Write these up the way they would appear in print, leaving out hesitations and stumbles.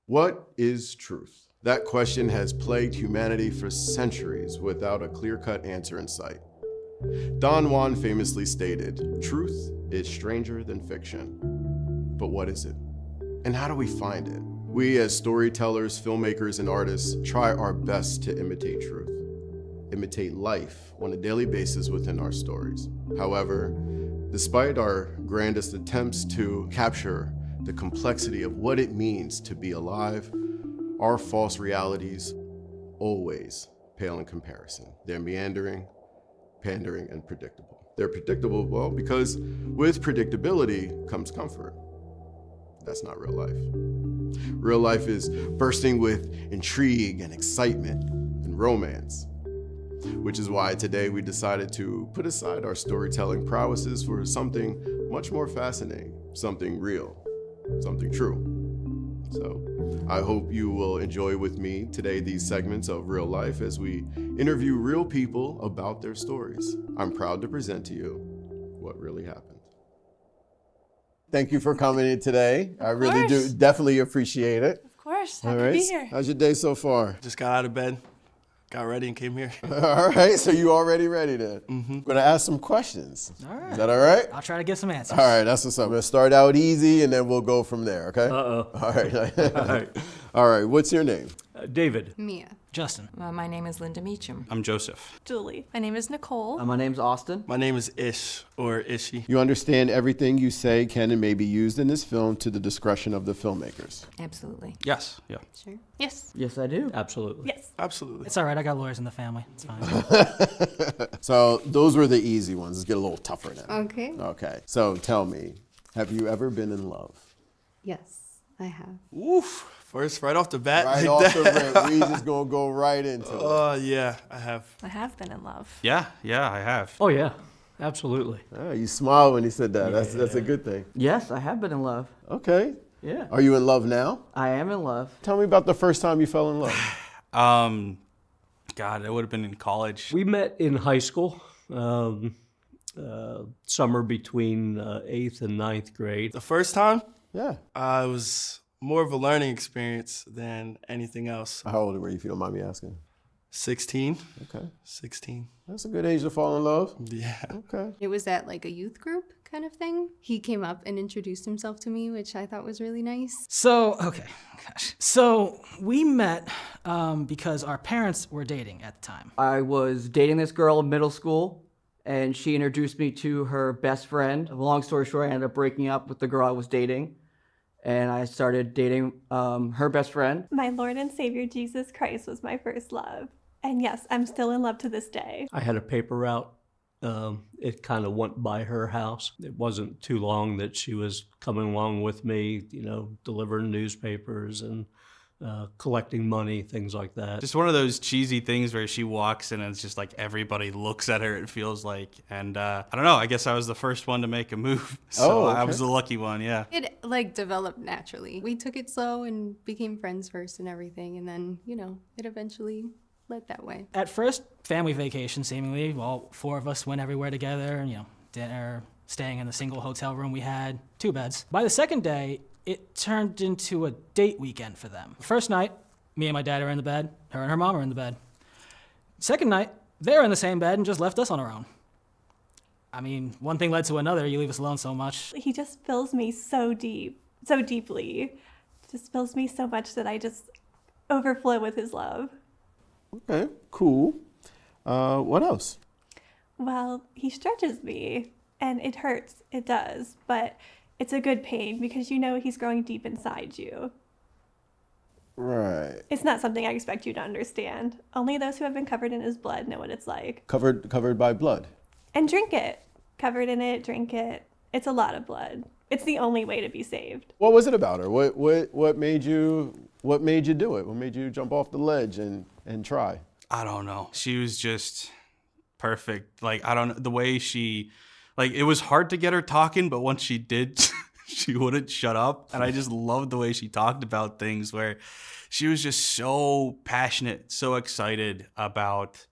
What is truth? That question has plagued humanity for centuries without a clear-cut answer in sight. Don Juan famously stated, "Truth is stranger than fiction." But what is it? And how do we find it? We as storytellers, filmmakers, and artists try our best to imitate truth, imitate life on a daily basis within our stories. However, despite our grandest attempts to capture the complexity of what it means to be alive, our false realities always pale in comparison. They're meandering, pandering, and predictable. They're predictable, well, because with predictability comes comfort. That's not real life. Real life is bursting with intrigue and excitement and romance, which is why today we decided to put aside our storytelling prowesses for something much more fascinating, something real, something true. So I hope you will enjoy with me today these segments of real life as we interview real people about their stories. I'm proud to present to you what really happened. Thank you for coming in today. I really do definitely appreciate it. Of course, happy to be here. How's your day so far? Just got out of bed, got ready, and came here. All right, so you already ready then? I'm gonna ask some questions. All right. Is that all right? I'll try to get some answers. All right, that's what's up. I'm gonna start out easy and then we'll go from there, okay? Uh-oh. All right. All right. All right, what's your name? David. Mia. Justin. My name is Linda Meacham. I'm Joseph. Julie. My name is Nicole. My name's Austin. My name is Ish, or Ishi. You understand everything you say can and may be used in this film to the discretion of the filmmakers. Absolutely. Yes, yeah. Sure. Yes. Yes, I do. Absolutely. Yes. Absolutely. It's all right, I got lawyers in the family. It's fine. So those were the easy ones. Let's get a little tougher now. Okay. Okay, so tell me, have you ever been in love? Yes, I have. Oof. First, right off the bat. Right like off the that. rip, we just gonna go right into it. Oh, yeah, I have. I have been in love. Yeah, I have. Oh, yeah. Absolutely. Ah, you smiled when he said that. That's a good thing. Yes, I have been in love. Okay. Yeah. Are you in love now? I am in love. Tell me about the first time you fell in love. God, it would have been in college. We met in high school, summer between 8th and 9th grade. The first time, Yeah. it was more of a learning experience than anything else. How old were you, if you don't mind me asking? 16. Okay. 16. That's a good age to fall in love. Yeah. Okay. It was at like a youth group kind of thing. He came up and introduced himself to me, which I thought was really nice. So, okay, gosh. So we met because our parents were dating at the time. I was dating this girl in middle school, and she introduced me to her best friend. Long story short, I ended up breaking up with the girl I was dating, and I started dating her best friend. My Lord and Savior Jesus Christ was my first love. And yes, I'm still in love to this day. I had a paper route. It kind of went by her house. It wasn't too long that she was coming along with me, delivering newspapers and collecting money, things like that. Just one of those cheesy things where she walks in and it's just like everybody looks at her, it feels like. And I don't know, I guess I was the first one to make a move. So okay. I was the lucky one, yeah. It like developed naturally. We took it slow and became friends first and everything. And then, it eventually led that way. At first, family vacation, seemingly. Well, 4 of us went everywhere together, dinner, staying in the single hotel room we had, 2 beds. By the second day, it turned into a date weekend for them. First night, me and my dad are in the bed, her and her mom are in the bed. Second night, they're in the same bed and just left us on our own. I mean, one thing led to another. You leave us alone so much. He just fills me so deeply. Just fills me so much that I just overflow with his love. Okay, cool. What else? Well, he stretches me, and it hurts. It does, but it's a good pain because he's growing deep inside you. Right. It's not something I expect you to understand. Only those who have been covered in his blood know what it's like. Covered by blood. And drink it. Covered in it, drink it. It's a lot of blood. It's the only way to be saved. What was it about her? What made you do it? What made you jump off the ledge and try? I don't know. She was just perfect. Like, I don't know, the way she, it was hard to get her talking, but once she did, she wouldn't shut up. And I just loved the way she talked about things, where she was just so passionate, so excited about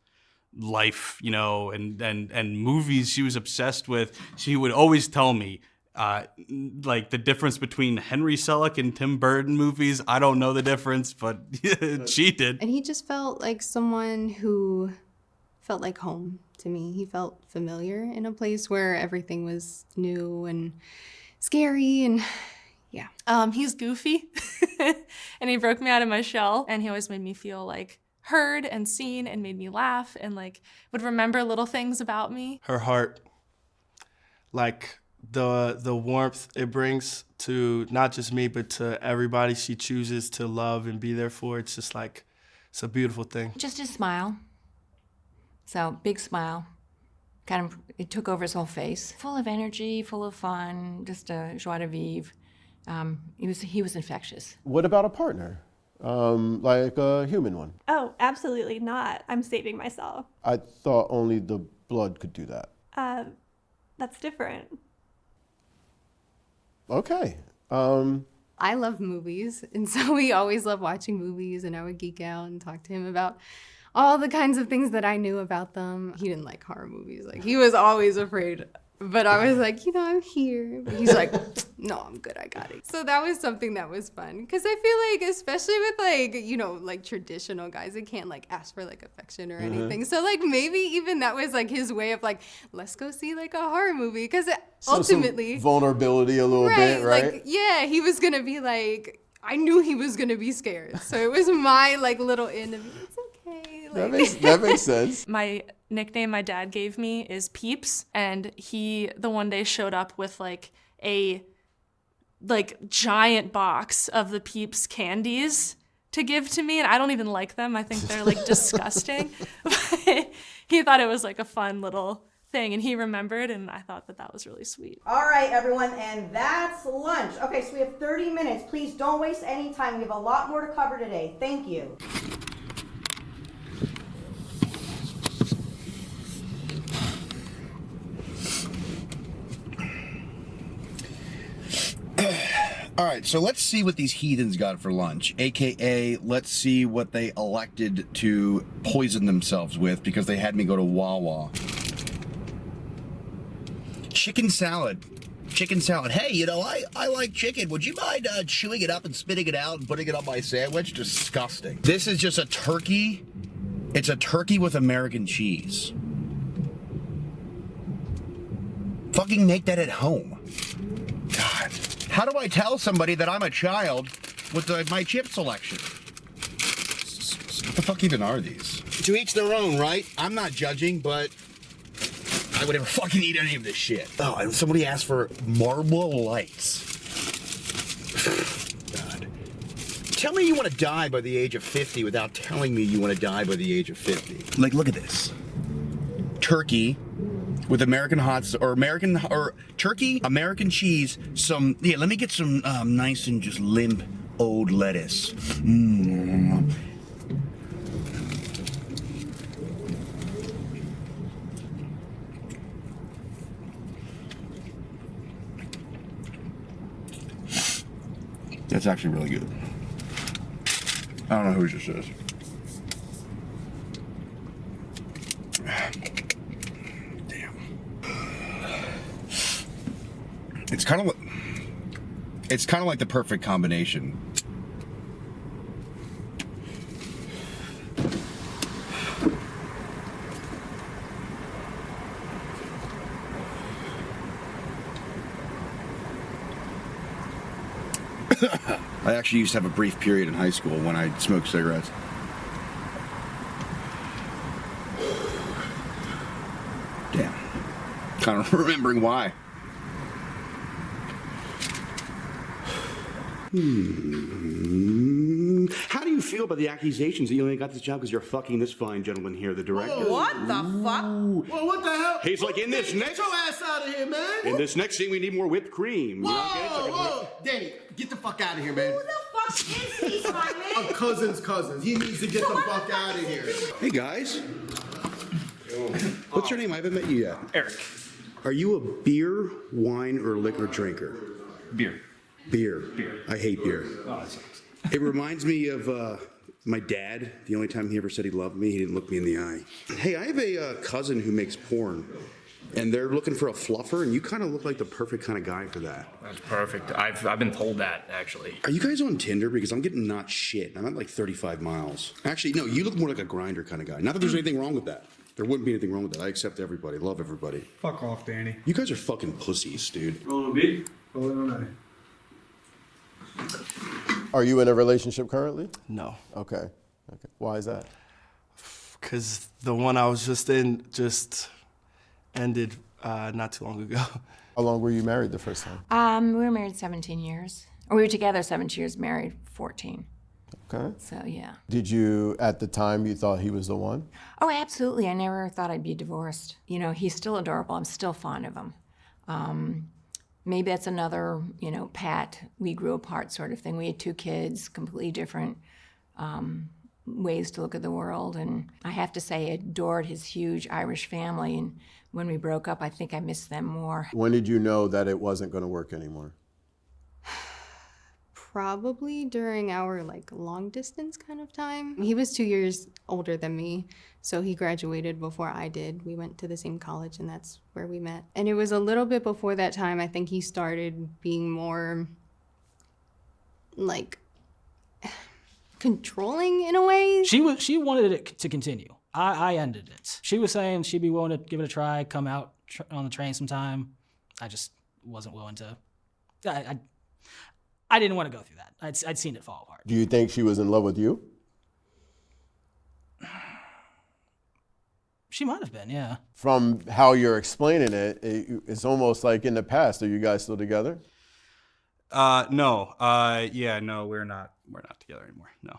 life, and movies she was obsessed with. She would always tell me, like the difference between Henry Selick and Tim Burton movies. I don't know the difference, but she did. And he just felt like someone who felt like home to me. He felt familiar in a place where everything was new and scary and yeah. He's goofy and he broke me out of my shell, and he always made me feel like heard and seen and made me laugh and like would remember little things about me. Her heart, like the warmth it brings to not just me, but to everybody she chooses to love and be there for. It's just like, it's a beautiful thing. Just his smile. So, big smile. Kind of, it took over his whole face. Full of energy, full of fun, just a joie de vivre. He was infectious. What about a partner? Like a human one? Oh, absolutely not. I'm saving myself. I thought only the blood could do that. That's different. Okay. I love movies, and so we always love watching movies, and I would geek out and talk to him about all the kinds of things that I knew about them. He didn't like horror movies. Like, he was always afraid. But I was like, I'm here. But he's like, no, I'm good. I got it. So that was something that was fun. Because I feel like, especially with, like traditional guys, they can't, like, ask for, like, affection or anything. So, like, maybe even that was, like, his way of, like, let's go see, like, a horror movie. Because ultimately... Some vulnerability a little bit, right? Like, yeah, he was going to be, like... I knew he was going to be scared. So it was my, like, little in of, it's okay. Like, That makes sense. My nickname my dad gave me is Peeps, and he the one day showed up with like a giant box of the Peeps candies to give to me, and I don't even like them. I think they're like disgusting. But he thought it was like a fun little thing, and he remembered, and I thought that was really sweet. All right, everyone, and that's lunch. Okay, so we have 30 minutes. Please don't waste any time. We have a lot more to cover today. Thank you. All right, so let's see what these heathens got for lunch, aka let's see what they elected to poison themselves with because they had me go to Wawa. Chicken salad. Chicken salad. Hey, I like chicken. Would you mind chewing it up and spitting it out and putting it on my sandwich? Disgusting. This is just a turkey. It's a turkey with American cheese. Fucking make that at home. God. How do I tell somebody that I'm a child with my chip selection? What the fuck even are these? To each their own, right? I'm not judging, but I would never fucking eat any of this shit. Oh, and somebody asked for Marlboro Lights. God. Tell me you want to die by the age of 50 without telling me you want to die by the age of 50. Like, look at this. Turkey with American turkey, American cheese, let me get some nice and just limp old lettuce. That's actually really good. I don't know who this is. It's kind of like the perfect combination. I actually used to have a brief period in high school when I smoked cigarettes. Damn. Kind of remembering why. How do you feel about the accusations that you only got this job because you're fucking this fine gentleman here, the director? Whoa, what the fuck? Well, what the hell? He's like, in this next... Get your ass out of here, man! In this next scene, we need more whipped cream. Whoa! Danny, get the fuck out of here, man. Who the fuck is he, Simon? A cousin's cousin. He needs to get the fuck out of here. Hey, guys. What's your name? I haven't met you yet. Eric. Are you a beer, wine, or liquor drinker? Beer. Beer. I hate beer. Oh, that sucks. It reminds me of my dad. The only time he ever said he loved me, he didn't look me in the eye. Hey, I have a cousin who makes porn. and they're looking for a fluffer, and you kind of look like the perfect kind of guy for that. That's perfect. I've been told that, actually. Are you guys on Tinder? Because I'm getting not shit. I'm at like 35 miles. Actually, no, you look more like a grinder kind of guy. Not that there's anything wrong with that. There wouldn't be anything wrong with that. I accept everybody, love everybody. Fuck off, Danny. You guys are fucking pussies, dude. Rolling a beat? Rolling on Are you in a relationship currently? No. Okay. Why is that? Because the one I was just in just ended not too long ago. How long were you married the first time? We were married 17 years. Or we were together 17 years, married 14. Okay. So, yeah. Did you, at the time, you thought he was the one? Oh, absolutely. I never thought I'd be divorced. You know, he's still adorable. I'm still fond of him. Maybe that's another, Pat, we grew apart sort of thing. We had 2 kids, completely different ways to look at the world. And I have to say, I adored his huge Irish family. And when we broke up, I think I missed them more. When did you know that it wasn't going to work anymore? Probably during our long distance kind of time. He was 2 years older than me, so he graduated before I did. We went to the same college, and that's where we met. And it was a little bit before that time, I think he started being more controlling in a way. She wanted it to continue. I ended it. She was saying she'd be willing to give it a try, come out on the train sometime. I just wasn't willing to. I didn't want to go through that. I'd seen it fall apart. Do you think she was in love with you? She might have been, yeah. From how you're explaining it, it's almost like in the past. Are you guys still together? No. No, we're not together anymore. No.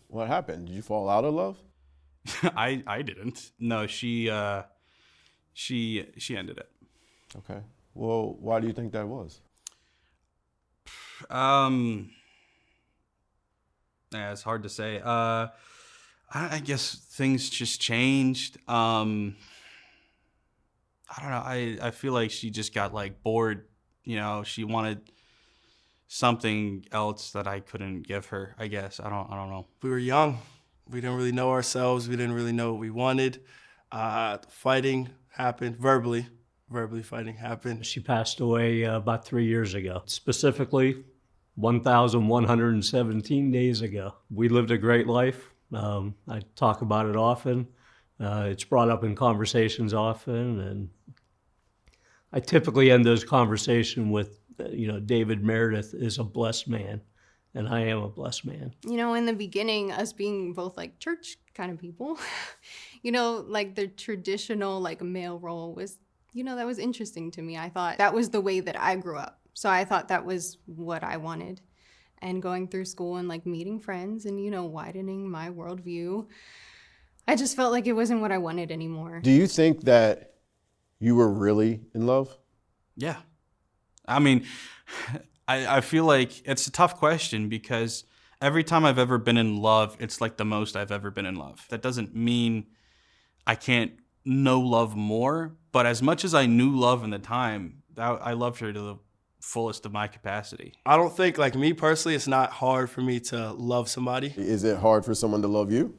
What happened? Did you fall out of love? I didn't. No, she ended it. Okay. Well, why do you think that was? Yeah, it's hard to say. I guess things just changed. I don't know. I feel like she just got bored. She wanted something else that I couldn't give her. I guess I don't know. We were young. We didn't really know ourselves. We didn't really know what we wanted. Fighting happened verbally. Verbally fighting happened. She passed away about 3 years ago, specifically 1,117 days ago. We lived a great life. I talk about it often. It's brought up in conversations often, and I typically end those conversations with, David Meredith is a blessed man, and I am a blessed man. In the beginning, us being both church kind of people, the traditional male role was, that was interesting to me. I thought that was the way that I grew up. So I thought that was what I wanted. And going through school and meeting friends and, widening my worldview, I just felt like it wasn't what I wanted anymore. Do you think that you were really in love? Yeah. I mean, I feel like it's a tough question because every time I've ever been in love, it's the most I've ever been in love. That doesn't mean I can't know love more, but as much as I knew love in the time, I loved her to the fullest of my capacity. I don't think, me personally, it's not hard for me to love somebody. Is it hard for someone to love you?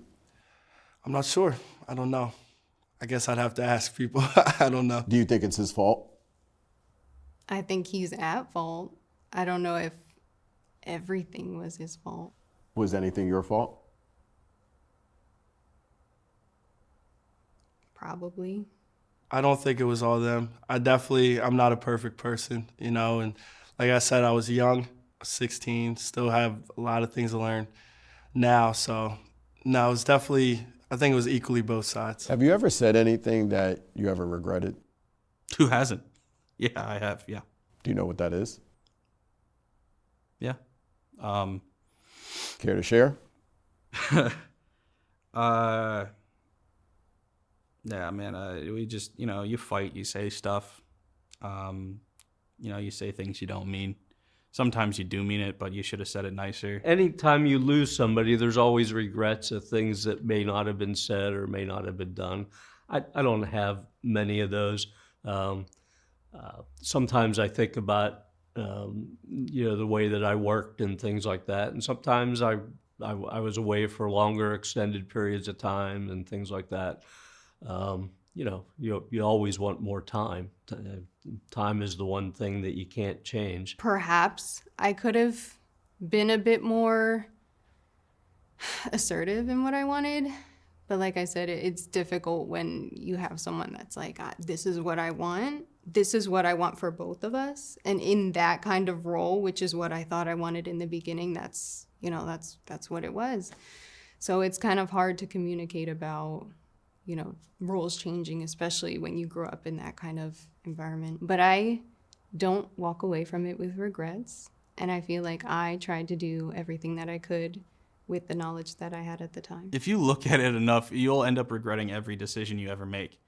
I'm not sure. I don't know. I guess I'd have to ask people. I don't know. Do you think it's his fault? I think he's at fault. I don't know if everything was his fault. Was anything your fault? Probably. I don't think it was all them. I'm not a perfect person, and like I said, I was young, 16, still have a lot of things to learn now. So, no, it's definitely, I think it was equally both sides. Have you ever said anything that you ever regretted? Who hasn't? Yeah, I have, yeah. Do you know what that is? Yeah. Care to share? Yeah, man, we just, you fight, you say stuff, you say things you don't mean. Sometimes you do mean it, but you should have said it nicer. Anytime you lose somebody, there's always regrets of things that may not have been said or may not have been done. I don't have many of those. Sometimes I think about, the way that I worked and things like that. And sometimes I was away for longer extended periods of time and things like that. you know, you always want more time. Time is the one thing that you can't change. Perhaps I could have been a bit more assertive in what I wanted. But like I said, it's difficult when you have someone that's like, this is what I want. This is what I want for both of us. And in that kind of role, which is what I thought I wanted in the beginning, that's what it was. So it's kind of hard to communicate about, roles changing, especially when you grow up in that kind of environment. But I don't walk away from it with regrets. And I feel like I tried to do everything that I could with the knowledge that I had at the time. If you look at it enough, you'll end up regretting every decision you ever make.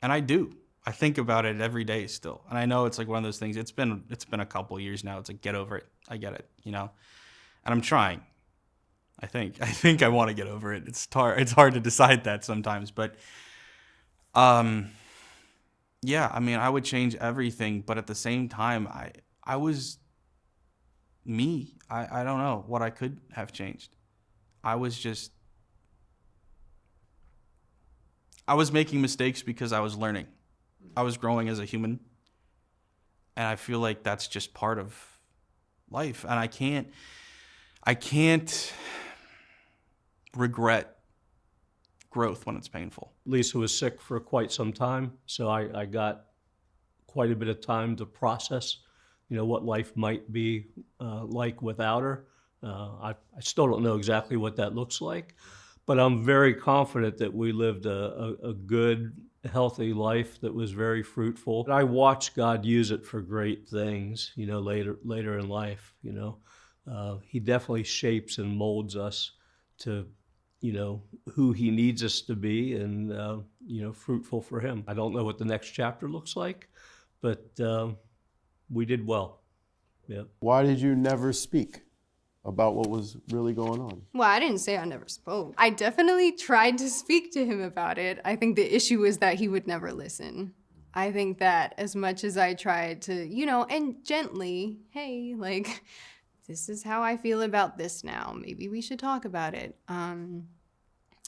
And I do. I think about it every day still. And I know it's like one of those things, it's been a couple years now. It's like, get over it. I get it, And I'm trying. I think I want to get over it. It's hard to decide that sometimes, but yeah, I mean, I would change everything, but at the same time, I was me. I don't know what I could have changed. I was making mistakes because I was learning. I was growing as a human. And I feel like that's just part of life. And I can't regret growth when it's painful. Lisa was sick for quite some time, so I got quite a bit of time to process, what life might be like without her. I still don't know exactly what that looks like, but I'm very confident that we lived a good, healthy life that was very fruitful. I watched God use it for great things, later in life. He definitely shapes and molds us to, who he needs us to be and, fruitful for him. I don't know what the next chapter looks like, but we did well. Yeah. Why did you never speak about what was really going on? Well, I didn't say I never spoke. I definitely tried to speak to him about it. I think the issue is that he would never listen. I think that as much as I tried to, and gently, hey, like, this is how I feel about this now. Maybe we should talk about it.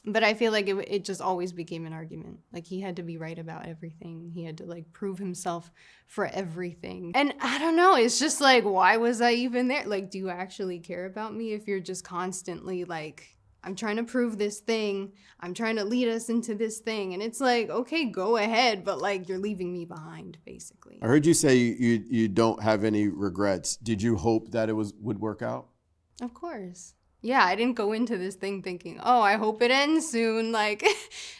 But I feel like it just always became an argument. Like, he had to be right about everything. He had to, like, prove himself for everything. And I don't know, it's just like, why was I even there? Like, do you actually care about me if you're just constantly like, I'm trying to prove this thing. I'm trying to lead us into this thing. And it's like, okay, go ahead, but like, you're leaving me behind, basically. I heard you say you don't have any regrets. Did you hope that it would work out? Of course. Yeah, I didn't go into this thing thinking, oh, I hope it ends soon. Like,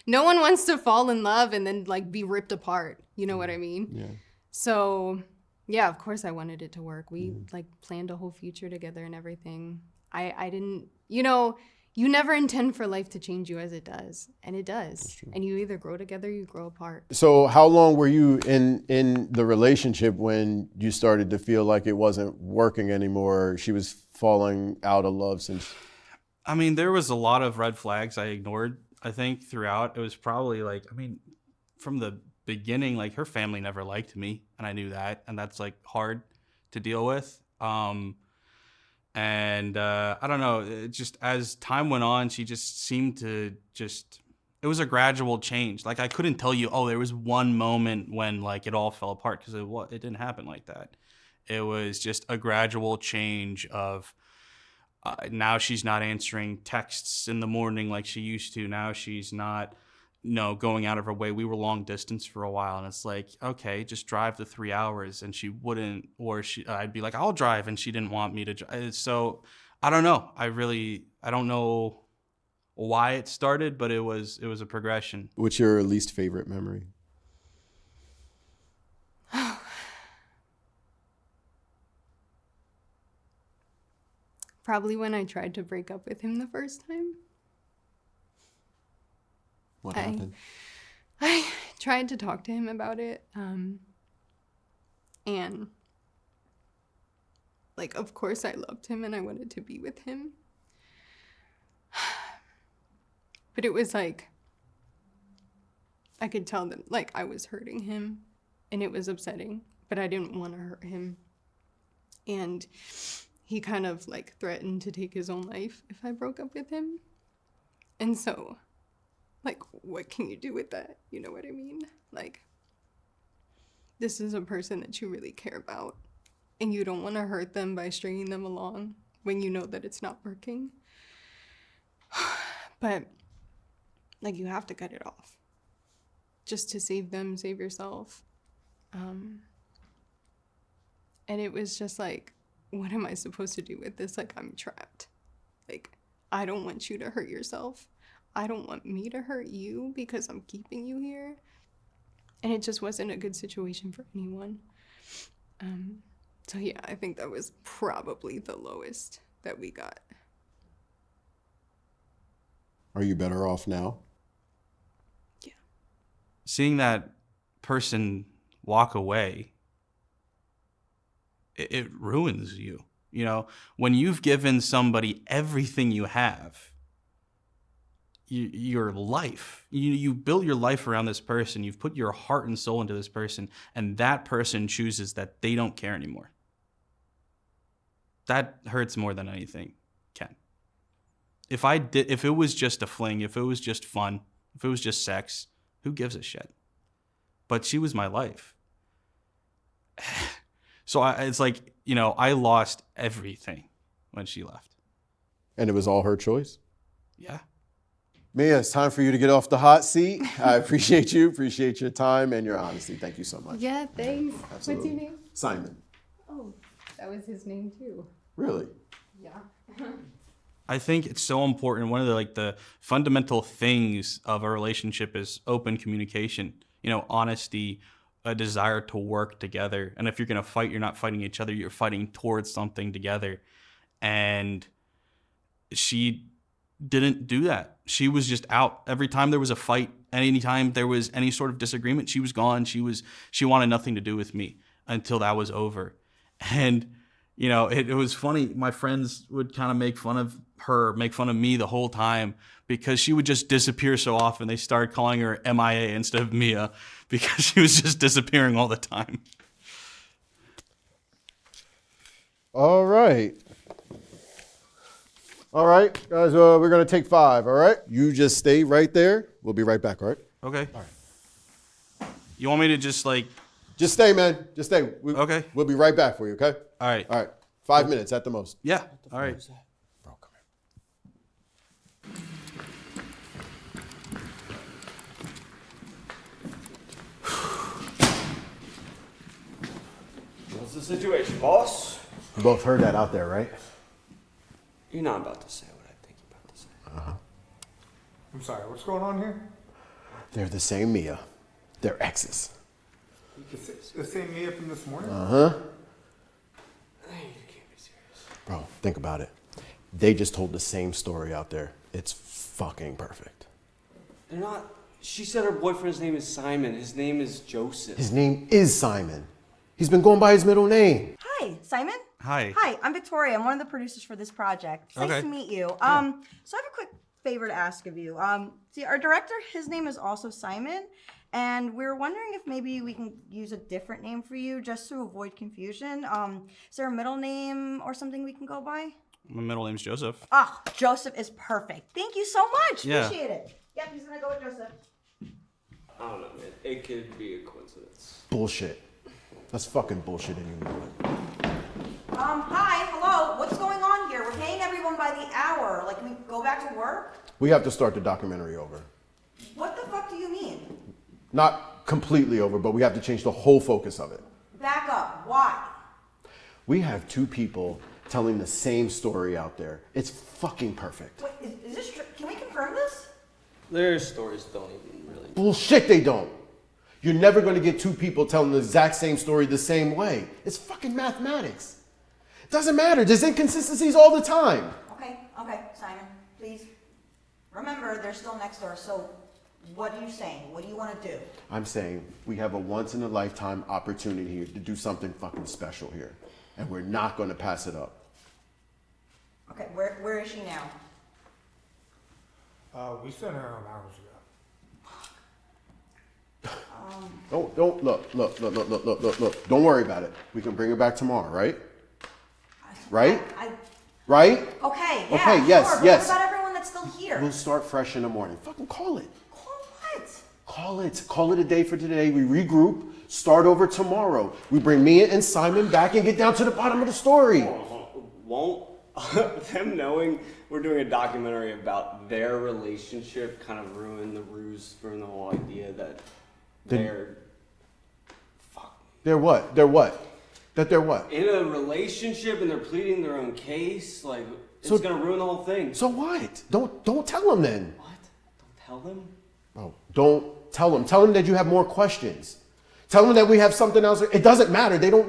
no one wants to fall in love and then like be ripped apart. You know what I mean? Yeah. So, yeah, of course I wanted it to work. We like planned a whole future together and everything. I didn't, you never intend for life to change you as it does. And it does. And you either grow together or you grow apart. So how long were you in the relationship when you started to feel like it wasn't working anymore? She was falling out of love since... I mean, there was a lot of red flags I ignored, I think, throughout. It was probably like, from the beginning, like, her family never liked me, and I knew that, and that's, like, hard to deal with. And I don't know, it just as time went on, she just seemed to it was a gradual change. Like, I couldn't tell you, there was one moment when, like, it all fell apart, because it didn't happen like that. It was just a gradual change of now she's not answering texts in the morning like she used to. Now she's not, going out of her way. We were long distance for a while, and it's like, okay, just drive the 3 hours, and she wouldn't, or I'd be like, I'll drive, and she didn't want me to drive. So I don't know. I don't know why it started, but it was a progression. What's your least favorite memory? Probably when I tried to break up with him the first time. What happened? I tried to talk to him about it. And, like, of course I loved him and I wanted to be with him. But it was like, I could tell that, like, I was hurting him and it was upsetting, but I didn't want to hurt him. And he kind of, like, threatened to take his own life if I broke up with him. And so like, what can you do with that? You know what I mean? Like, this is a person that you really care about, and you don't want to hurt them by stringing them along when you know that it's not working. But, like, you have to cut it off just to save them, save yourself. And it was just like, what am I supposed to do with this? Like, I'm trapped. Like, I don't want you to hurt yourself. I don't want me to hurt you because I'm keeping you here. And it just wasn't a good situation for anyone. So yeah, I think that was probably the lowest that we got. Are you better off now? Seeing that person walk away, it ruins you. You know, when you've given somebody everything you have, your life, you built your life around this person, you've put your heart and soul into this person, and that person chooses that they don't care anymore. That hurts more than anything can. If it was just a fling, if it was just fun, if it was just sex, who gives a shit? But she was my life. So it's like, you know, I lost everything when she left. And it was all her choice? Yeah. Mia, it's time for you to get off the hot seat. I appreciate you, appreciate your time and your honesty. Thank you so much. Yeah, thanks. Absolutely. What's your name? Simon. Oh, that was his name too. Really? Yeah. I think it's so important. One of the fundamental things of a relationship is open communication, you know, honesty, a desire to work together. And if you're going to fight, you're not fighting each other, you're fighting towards something together. And she didn't do that. She was just out. Every time there was a fight, anytime there was any sort of disagreement, she was gone. She wanted nothing to do with me until that was over. And you know, it was funny. My friends would kind of make fun of her, make fun of me the whole time because she would just disappear so often. They started calling her MIA instead of Mia because she was just disappearing all the time. All right. All right, guys, we're going to take 5, all right? You just stay right there. We'll be right back, all right? Okay. All right. You want me to just like... Just stay, man. Just stay. Okay. We'll be right back for you, okay? All right. All right. 5 minutes at the most. Yeah. All right. Bro, come here. What's the situation, boss? You both heard that out there, right? You're not about to say what I think you're about to say. Uh-huh. I'm sorry, what's going on here? They're the same Mia. They're exes. The same Mia from this morning? Uh-huh. You can't be serious. Bro, think about it. They just told the same story out there. It's fucking perfect. They're not... She said her boyfriend's name is Simon. His name is Joseph. His name is Simon. He's been going by his middle name. Hi, Simon. Hi. Hi, I'm Victoria. I'm one of the producers for this project. It's nice to meet you. So I have a quick favor to ask of you. See, our director, his name is also Simon, and we were wondering if maybe we can use a different name for you just to avoid confusion. Is there a middle name or something we can go by? My middle name's Joseph. Ah, Joseph is perfect. Thank you so much. Yeah. Appreciate it. Yep, he's gonna go with Joseph. I don't know, man. It could be a coincidence. Bullshit. That's fucking bullshit anymore. Hi, hello. What's going on here? We're paying everyone by the hour. Like, can we go back to work? We have to start the documentary over. What the fuck do you mean? Not completely over, but we have to change the whole focus of it. Back up. Why? We have 2 people telling the same story out there. It's fucking perfect. Wait, is this true? Can we confirm this? Their stories don't even really... Bullshit, they don't. You're never going to get 2 people telling the exact same story the same way. It's fucking mathematics. It doesn't matter. There's inconsistencies all the time. Okay, Simon, please. Remember, they're still next door, so what are you saying? What do you want to do? I'm saying we have a once-in-a-lifetime opportunity here to do something fucking special here. And we're not going to pass it up. Okay, where is she now? We sent her home hours ago. Don't look. Don't worry about it. We can bring her back tomorrow, right? Right? Right? Okay, yeah, Okay, sure, yes, but yes. what about everyone that's still here? We'll start fresh in the morning. Fucking call it. Call it a day for today. We regroup, start over tomorrow. We bring Mia and Simon back and get down to the bottom of the story. Won't them knowing we're doing a documentary about their relationship kind of ruin the ruse, ruin the whole idea that they're what? They're what? That they're what? In a relationship and they're pleading their own case? Like, it's gonna ruin the whole thing. So what? Don't tell them then. What? Don't tell them? Oh, don't tell them. Tell them that you have more questions. Tell them that we have something else. It doesn't matter. They don't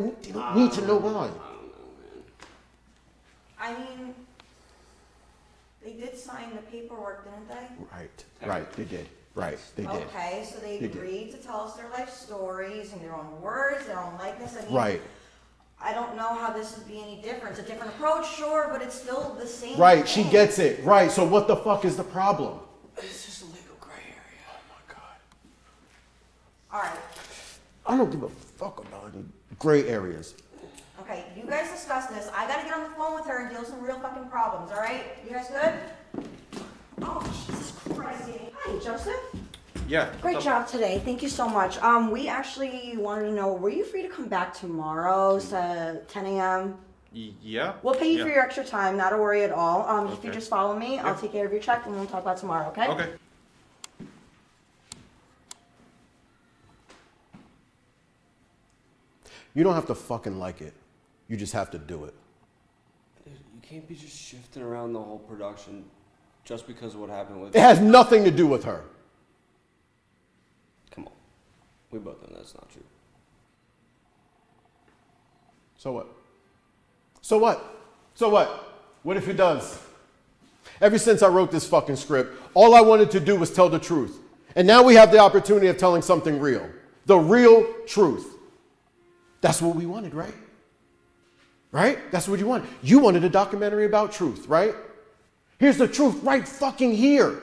need to know why. I mean, they did sign the paperwork, didn't they? Right, they did. Right, they did. Okay, so they agreed to tell us their life stories in their own words, their own likeness. I mean, Right. I don't know how this would be any different. It's a different approach, sure, but it's still the same Right, she thing. gets it. Right, so what the fuck is the problem? It's just a legal gray area. Oh my God. All right. I don't give a fuck about any gray areas. Okay, you guys discuss this. I gotta get on the phone with her and deal with some real fucking problems, all right? You guys good? Oh, Jesus Christ. Hi, Joseph. Yeah. Great job today. Thank you so much. We actually wanted to know, were you free to come back tomorrow at 10 a.m.? Yeah. We'll pay you for your extra time, not a worry at all. If you Okay. just follow me, I'll take care of your check and we'll talk about tomorrow, okay? Okay. You don't have to fucking like it. You just have to do it. Dude, you can't be just shifting around the whole production just because of what happened with... It has nothing to do with her. Come on. We both know that's not true. So what? So what? So what? What if it does? Ever since I wrote this fucking script, all I wanted to do was tell the truth. And now we have the opportunity of telling something real. The real truth. That's what we wanted, right? Right? That's what you wanted. You wanted a documentary about truth, right? Here's the truth right fucking here.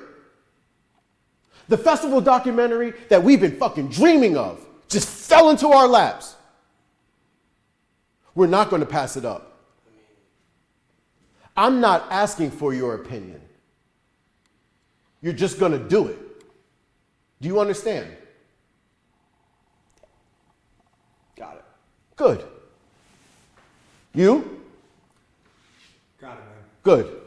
The festival documentary that we've been fucking dreaming of just fell into our laps. We're not going to pass it up. I'm not asking for your opinion. You're just going to do it. Do you understand? Got it. Good. You? Got it, man. Good.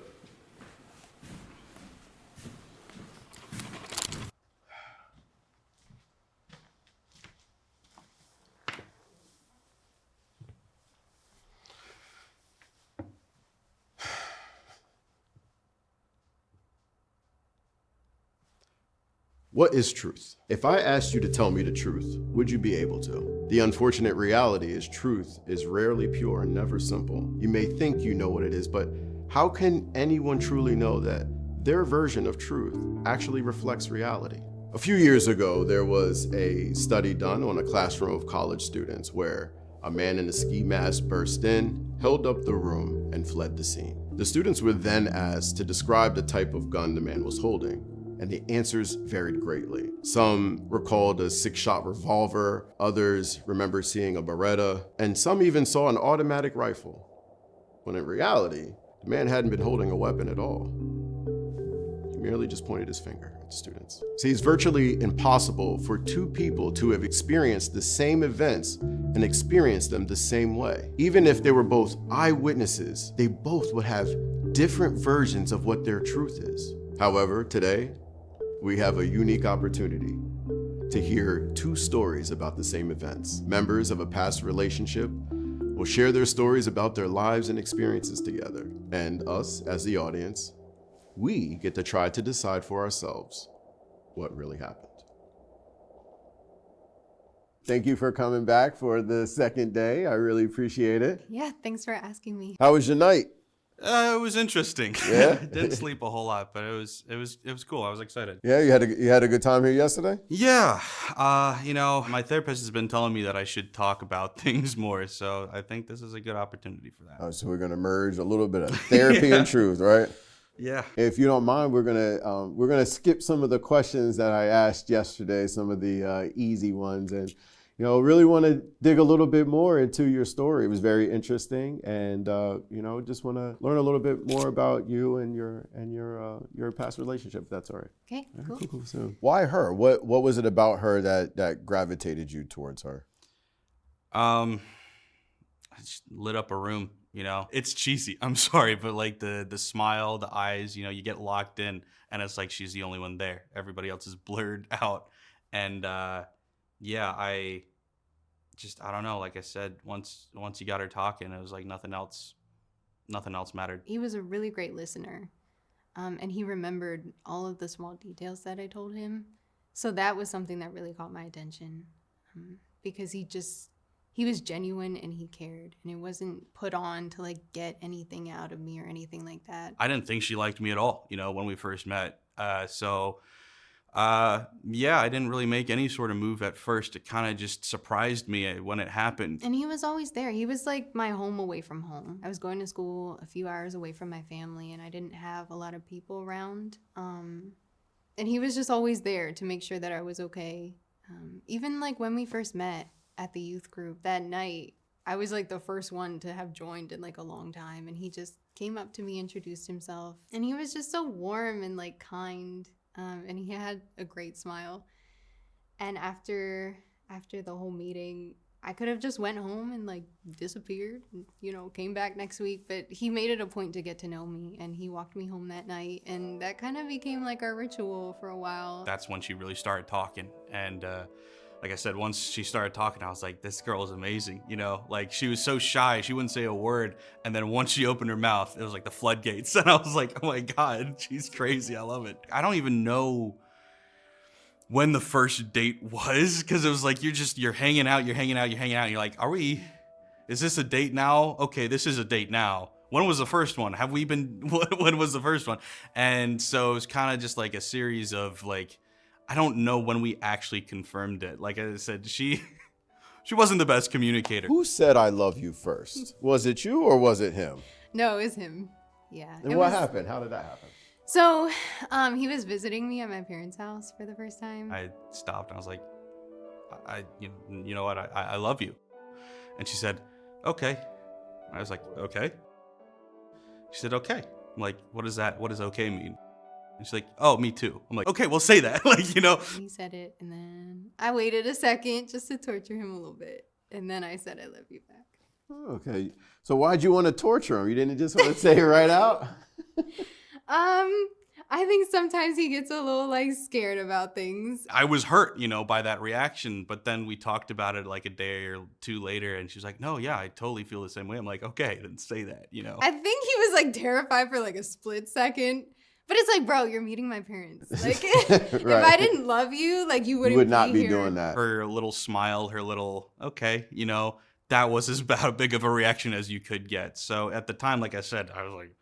What is truth? If I asked you to tell me the truth, would you be able to? The unfortunate reality is truth is rarely pure and never simple. You may think you know what it is, but how can anyone truly know that their version of truth actually reflects reality? A few years ago, there was a study done on a classroom of college students where a man in a ski mask burst in, held up the room, and fled the scene. The students were then asked to describe the type of gun the man was holding, and the answers varied greatly. Some recalled a 6-shot revolver, others remember seeing a Beretta, and some even saw an automatic rifle, when in reality, the man hadn't been holding a weapon at all. He merely just pointed his finger at the students. See, it's virtually impossible for two people to have experienced the same events and experienced them the same way. Even if they were both eyewitnesses, they both would have different versions of what their truth is. However, today, we have a unique opportunity to hear two stories about the same events. Members of a past relationship will share their stories about their lives and experiences together. And us, as the audience, we get to try to decide for ourselves what really happened. Thank you for coming back for the second day. I really appreciate it. Yeah, thanks for asking me. How was your night? It was interesting. Yeah? Didn't sleep a whole lot, but it was cool. I was excited. Yeah, you had a good time here yesterday? Yeah. My therapist has been telling me that I should talk about things more, so I think this is a good opportunity for that. Oh, so we're gonna merge a little bit of therapy and truth, right? Yeah. If you don't mind, we're gonna skip some of the questions that I asked yesterday, some of the easy ones, and really want to dig a little bit more into your story. It was very interesting, and just want to learn a little bit more about you and your past relationship. If that's all right. Okay, cool. So, why her? What was it about her that gravitated you towards her? I just lit up a room. It's cheesy. I'm sorry, but like the smile, the eyes. You get locked in, and it's like she's the only one there. Everybody else is blurred out, and. I don't know. Like I said, once you got her talking, it was like nothing else mattered. He was a really great listener, and he remembered all of the small details that I told him. So that was something that really caught my attention, because he was genuine and he cared, and it wasn't put on to like get anything out of me or anything like that. I didn't think she liked me at all, when we first met. I didn't really make any sort of move at first. It kind of just surprised me when it happened. And he was always there. He was like my home away from home. I was going to school a few hours away from my family, and I didn't have a lot of people around. And he was just always there to make sure that I was okay. Even like when we first met at the youth group that night, I was like the first one to have joined in like a long time. And he just came up to me, introduced himself, and he was just so warm and like kind. And he had a great smile. And after the whole meeting, I could have just went home and like disappeared, and, came back next week. But he made it a point to get to know me, and he walked me home that night. And that kind of became like our ritual for a while. That's when she really started talking. And like I said, once she started talking, I was like, this girl is amazing. Like she was so shy. She wouldn't say a word. And then once she opened her mouth, it was like the floodgates. And I was like, oh my God, she's crazy. I love it. I don't even know when the first date was, because it was like, you're hanging out. And you're like, is this a date now? Okay, this is a date now. When was the first one? When was the first one? And so it was kind of just like a series of like, I don't know when we actually confirmed it. Like I said, she wasn't the best communicator. Who said I love you first? Was it you or was it him? No, it was him. Yeah. And what happened? How did that happen? So he was visiting me at my parents' house for the first time. I stopped and I was like, you know what? I love you. And she said, okay. I was like, okay. She said, okay. I'm like, what does okay mean? And she's like, oh, me too. I'm like, okay, well, say that. He said it, and then I waited a second just to torture him a little bit. And then I said, I love you back. Oh, okay. So why'd you want to torture him? You didn't just want to say it right out? I think sometimes he gets a little like scared about things. I was hurt, by that reaction. But then we talked about it like a day or two later, and she was like, no, yeah, I totally feel the same way. I'm like, okay, then say that, I think he was like terrified for like a split second. But it's like, bro, you're meeting my parents. Like, if I didn't love you, like, you wouldn't would not be here. doing that. Her little smile, her little, okay, that was as big of a reaction as you could get. So at the time, like I said, I was like,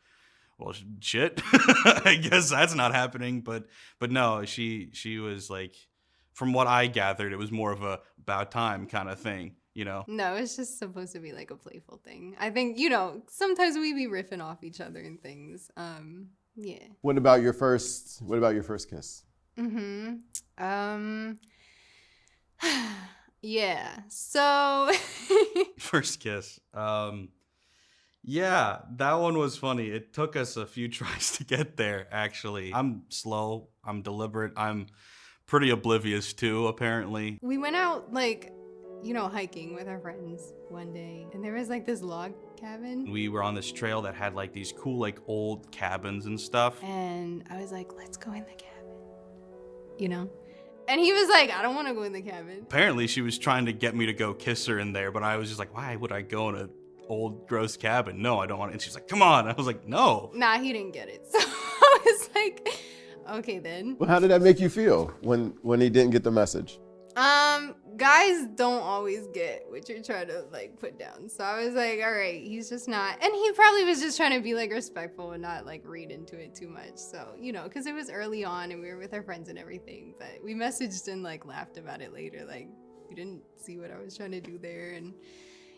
well, shit, I guess that's not happening. But no, she was like, from what I gathered, it was more of a about time kind of thing. No, it's just supposed to be like a playful thing. I think, sometimes we be riffing off each other and things. Yeah. What about your first kiss? Yeah. So first kiss. Yeah, that one was funny. It took us a few tries to get there, actually. I'm slow, I'm deliberate, I'm pretty oblivious too, apparently. We went out like, hiking with our friends one day, and there was like this log cabin. We were on this trail that had like these cool like old cabins and stuff. And I was like, let's go in the cabin, And he was like, I don't want to go in the cabin. Apparently she was trying to get me to go kiss her in there, but I was just like, why would I go in a old gross cabin? No, I don't want it. And she's like, come on. I was like, no. Nah, he didn't get it. So I was like, okay then. Well, how did that make you feel when he didn't get the message? Guys don't always get what you're trying to like put down. So I was like, all right, he's just not. And he probably was just trying to be like respectful and not like read into it too much. So, because it was early on and we were with our friends and everything, but we messaged and like laughed about it later. Like, you didn't see what I was trying to do there. And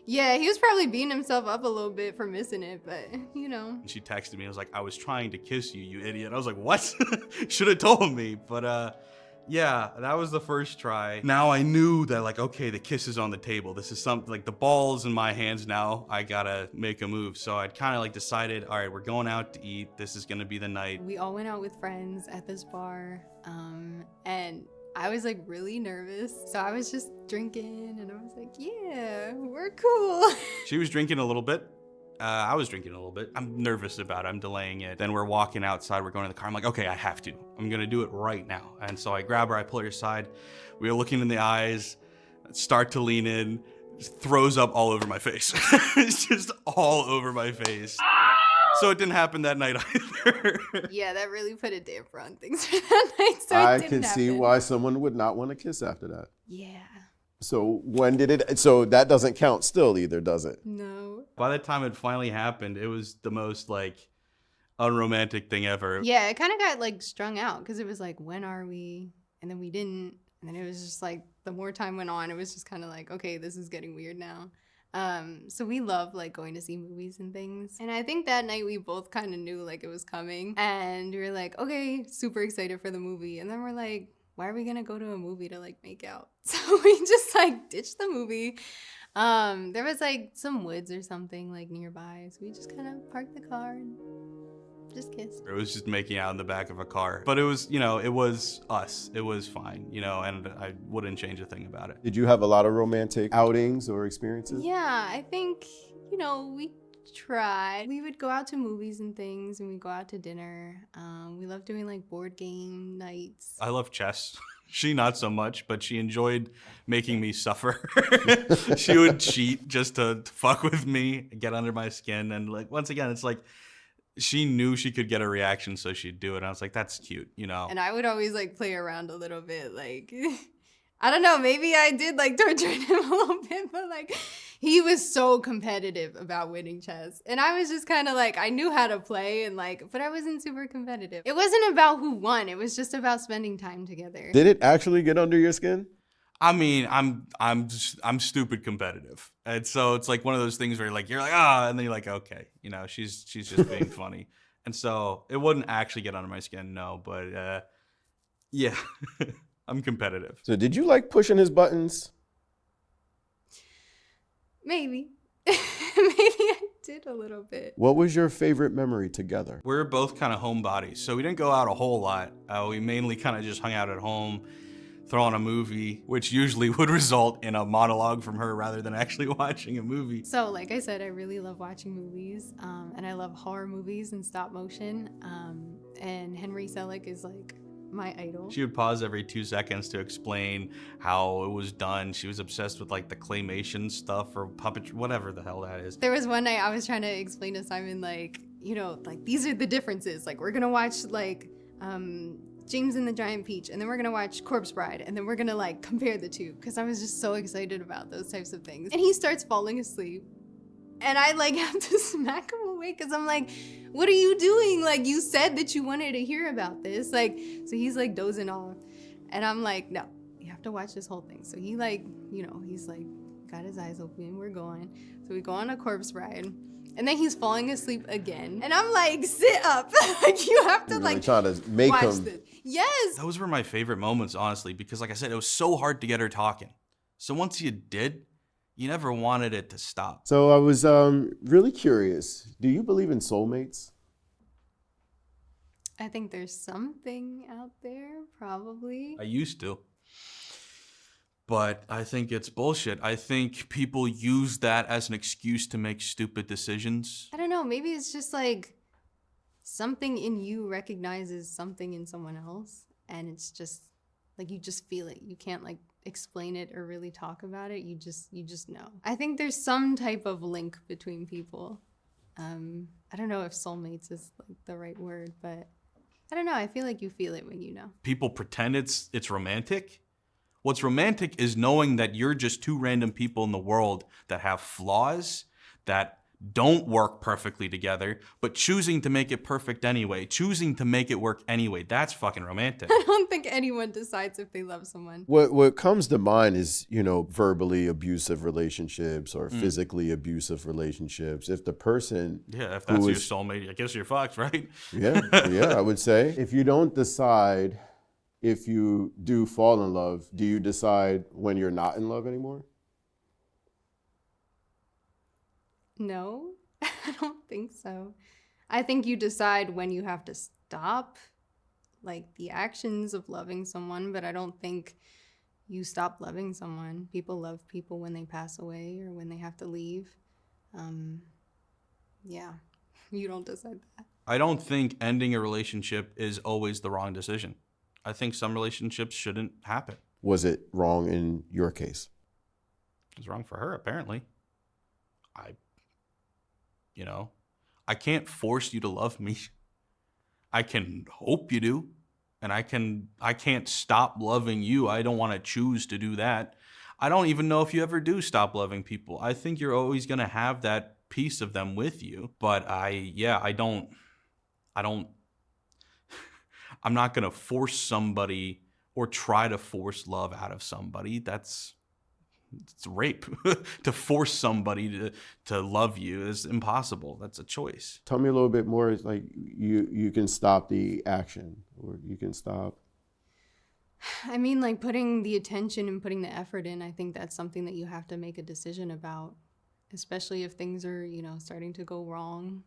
yeah, he was probably beating himself up a little bit for missing it, but And she texted me, I was like, I was trying to kiss you, you idiot. I was like, what? Should have told me. But Yeah, that was the first try. Now I knew that, like, okay, the kiss is on the table. This is something, like, the ball's in my hands now. I gotta make a move. So I'd kind of like decided, all right, we're going out to eat. This is gonna be the night. We all went out with friends at this bar, and I was like really nervous. So I was just drinking and I was like, yeah, we're cool. She was drinking a little bit. I was drinking a little bit. I'm nervous about it. I'm delaying it. Then we're walking outside. We're going to the car. I'm like, okay, I have to. I'm going to do it right now. And so I grab her. I pull her aside. We were looking in the eyes, start to lean in, throws up all over my face. It's just all over my face. So it didn't happen that night either. Yeah, that really put a damper on things for that night. So I it didn't can see happen. why someone would not want to kiss after that. Yeah. So when did it? So that doesn't count still either, does it? No. By the time it finally happened, it was the most like unromantic thing ever. Yeah, it kind of got like strung out because it was like, when are we? And then we didn't. And then it was just like, the more time went on, it was just kind of like, okay, this is getting weird now. So we love like going to see movies and things. And I think that night we both kind of knew like it was coming. And we were like, okay, super excited for the movie. And then we're like, why are we gonna go to a movie to like make out? So we just like ditched the movie. There was like some woods or something like nearby. So we just kind of parked the car and just kissed. It was just making out in the back of a car. But it was, you know, it was us. It was fine, you know, and I wouldn't change a thing about it. Did you have a lot of romantic outings or experiences? Yeah, I think, you know, we tried. We would go out to movies and things, and we'd go out to dinner. We love doing like board game nights. I love chess. She not so much, but she enjoyed making me suffer. She would cheat just to fuck with me, get under my skin. And like, once again, it's like, she knew she could get a reaction, so she'd do it. And I was like, that's cute, you know? And I would always like play around a little bit. Like, I don't know, maybe I did like torture him a little bit, but like, he was so competitive about winning chess. And I was just kind of like, I knew how to play and like, but I wasn't super competitive. It wasn't about who won. It was just about spending time together. Did it actually get under your skin? I mean, I'm stupid competitive. And so it's like one of those things where you're like, ah, and then you're like, okay, you know, she's just being funny. And so it wouldn't actually get under my skin, no, but yeah, I'm competitive. So did you like pushing his buttons? Maybe. Maybe I did a little bit. What was your favorite memory together? We were both kind of homebodies, so we didn't go out a whole lot. We mainly kind of just hung out at home, throw on a movie, which usually would result in a monologue from her rather than actually watching a movie. So like I said, I really love watching movies, and I love horror movies and stop motion, and Henry Selick is like my idol. She would pause every 2 seconds to explain how it was done. She was obsessed with like the claymation stuff or puppetry, whatever the hell that is. There was one night I was trying to explain to Simon, like, you know, like these are the differences. Like we're gonna watch like James and the Giant Peach, and then we're gonna watch Corpse Bride, and then we're gonna like compare the two, because I was just so excited about those types of things. And he starts falling asleep, and I like have to smack him awake because I'm like, what are you doing? Like, you said that you wanted to hear about this. Like, so he's like dozing off, and I'm like, no, you have to watch this whole thing. So he like, you know, he's like got his eyes open, we're going. So we go on a Corpse Bride. And then he's falling asleep again. And I'm like, sit up. Like, you have to You're like really trying to make watch him. this. Yes. Those were my favorite moments, honestly, because like I said, it was so hard to get her talking. So once you did, you never wanted it to stop. So I was really curious. Do you believe in soulmates? I think there's something out there, probably. I used to. But I think it's bullshit. I think people use that as an excuse to make stupid decisions. I don't know. Maybe it's just like something in you recognizes something in someone else. And it's just like, you just feel it. You can't like explain it or really talk about it. You just know. I think there's some type of link between people. I don't know if soulmates is like the right word, but I don't know. I feel like you feel it when you know. People pretend it's romantic. What's romantic is knowing that you're just two random people in the world that have flaws, that don't work perfectly together, but choosing to make it perfect anyway, choosing to make it work anyway. That's fucking romantic. I don't think anyone decides if they love someone. What comes to mind is, you know, verbally abusive relationships or physically abusive relationships. If the person, yeah, if that's your soulmate, I guess you're fucked, right? yeah, I would say if you don't decide if you do fall in love, do you decide when you're not in love anymore? No, I don't think so. I think you decide when you have to stop, like the actions of loving someone, but I don't think you stop loving someone. People love people when they pass away or when they have to leave. Yeah, you don't decide that. I don't think ending a relationship is always the wrong decision. I think some relationships shouldn't happen. Was it wrong in your case? It was wrong for her, apparently. I can't force you to love me. I can hope you do. And I can't stop loving you. I don't want to choose to do that. I don't even know if you ever do stop loving people. I think you're always going to have that piece of them with you. But I'm not going to force somebody or try to force love out of somebody. It's rape. To force somebody to love you is impossible. That's a choice. Tell me a little bit more. It's like you can stop the action, or you can stop. I mean, like putting the attention and putting the effort in, I think that's something that you have to make a decision about, especially if things are, starting to go wrong.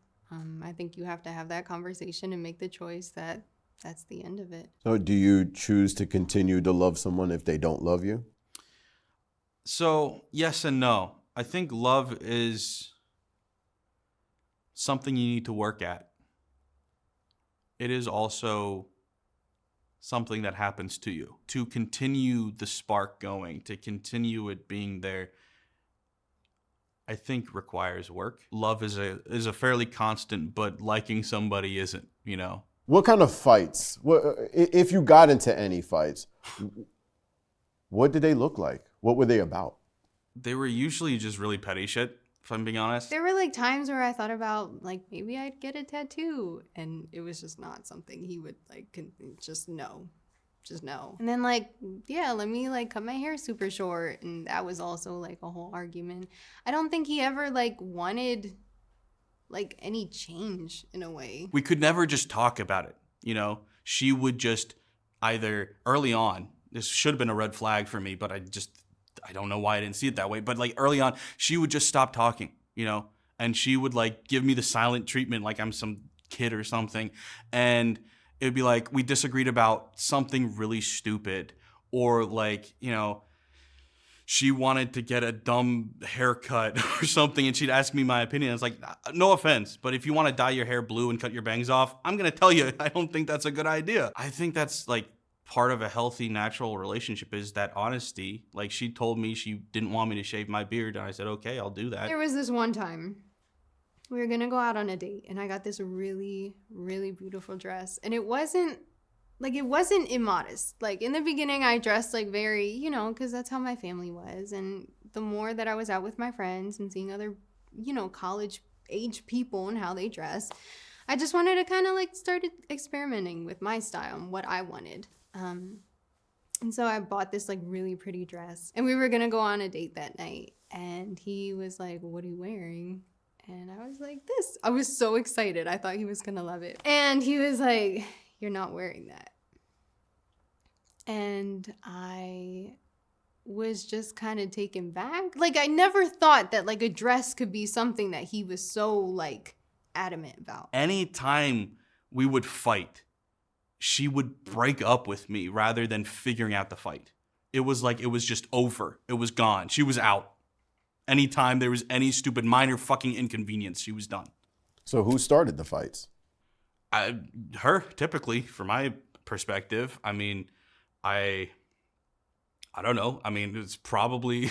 I think you have to have that conversation and make the choice that that's the end of it. So do you choose to continue to love someone if they don't love you? So, yes and no. I think love is something you need to work at. It is also something that happens to you. To continue the spark going, to continue it being there, I think requires work. Love is a fairly constant, but liking somebody isn't, What kind of fights? If you got into any fights, what did they look like? What were they about? They were usually just really petty shit, if I'm being honest. There were like times where I thought about like maybe I'd get a tattoo, and it was just not something he would like just no. And then like, yeah, let me like cut my hair super short, and that was also like a whole argument. I don't think he ever like wanted like any change in a way. We could never just talk about it, She would just either early on, this should have been a red flag for me, but I don't know why I didn't see it that way. But like early on, she would just stop talking, and she would like give me the silent treatment like I'm some kid or something. And it would be like we disagreed about something really stupid, or like, she wanted to get a dumb haircut or something, and she'd ask me my opinion. It's like, no offense, but if you want to dye your hair blue and cut your bangs off, I'm going to tell you, I don't think that's a good idea. I think that's like part of a healthy, natural relationship is that honesty. Like she told me she didn't want me to shave my beard, and I said, okay, I'll do that. There was this one time we were going to go out on a date, and I got this really, really beautiful dress, and it wasn't immodest. Like in the beginning, I dressed like very, because that's how my family was. And the more that I was out with my friends and seeing other, college age people and how they dress, I just wanted to kind of like started experimenting with my style and what I wanted. And so I bought this like really pretty dress, and we were going to go on a date that night. And he was like, what are you wearing? And I was like, this. I was so excited. I thought he was going to love it. And he was like, you're not wearing that. And I was just kind of taken back. Like I never thought that like a dress could be something that he was so like adamant about. Anytime we would fight, she would break up with me rather than figuring out the fight. It was like, it was just over. It was gone. She was out. Anytime there was any stupid minor fucking inconvenience, she was done. So who started the fights? Her, typically, from my perspective. I mean, I don't know. I mean, it's probably,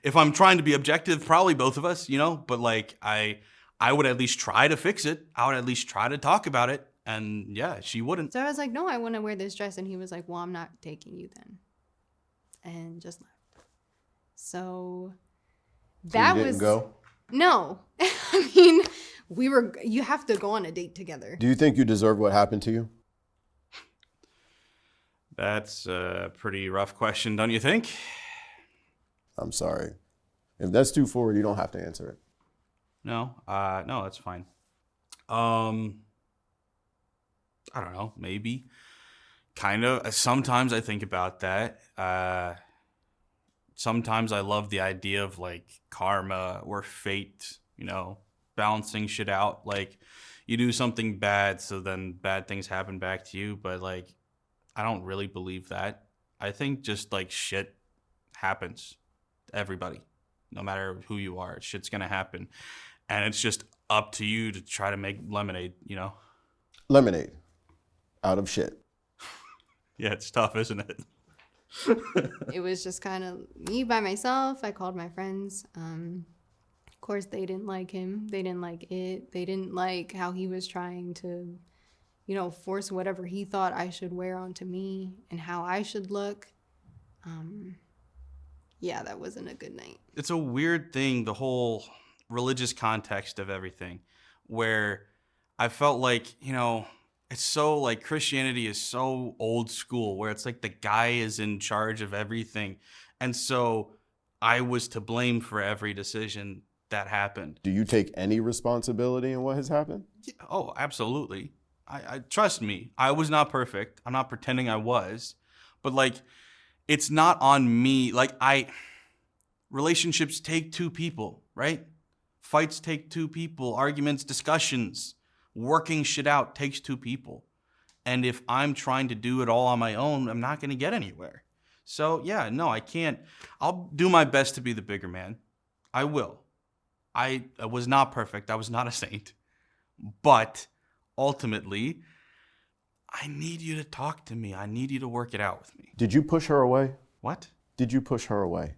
if I'm trying to be objective, probably both of us, but like I would at least try to fix it. I would at least try to talk about it. And yeah, she wouldn't. So I was like, no, I want to wear this dress. And he was like, well, I'm not taking you then. And just left. So that you didn't go? No. I mean, you have to go on a date together. Do you think you deserve what happened to you? That's a pretty rough question, don't you think? I'm sorry. If that's too forward, you don't have to answer it. No, that's fine. I don't know, maybe. Kind of. Sometimes I think about that. Sometimes I love the idea of like karma or fate, you know, balancing shit out. Like you do something bad, so then bad things happen back to you. But like, I don't really believe that. I think just like shit happens to everybody, no matter who you are. Shit's gonna happen. And it's just up to you to try to make lemonade, you know? Lemonade out of shit. Yeah, it's tough, isn't it? It was just kind of me by myself. I called my friends. Of course, they didn't like him. They didn't like it. They didn't like how he was trying to, you know, force whatever he thought I should wear onto me and how I should look. Yeah, that wasn't a good night. It's a weird thing, the whole religious context of everything, where I felt like, you know, it's so like Christianity is so old school, where it's like the guy is in charge of everything. And so I was to blame for every decision that happened. Do you take any responsibility in what has happened? Oh, absolutely. I trust me. I was not perfect. I'm not pretending I was, but like, it's not on me. Like relationships take two people, right? Fights take two people. Arguments, discussions, working shit out takes two people. And if I'm trying to do it all on my own, I'm not going to get anywhere. So yeah, no, I can't. I'll do my best to be the bigger man. I will. I was not perfect. I was not a saint. But ultimately, I need you to talk to me. I need you to work it out with me. Did you push her away? What? Did you push her away?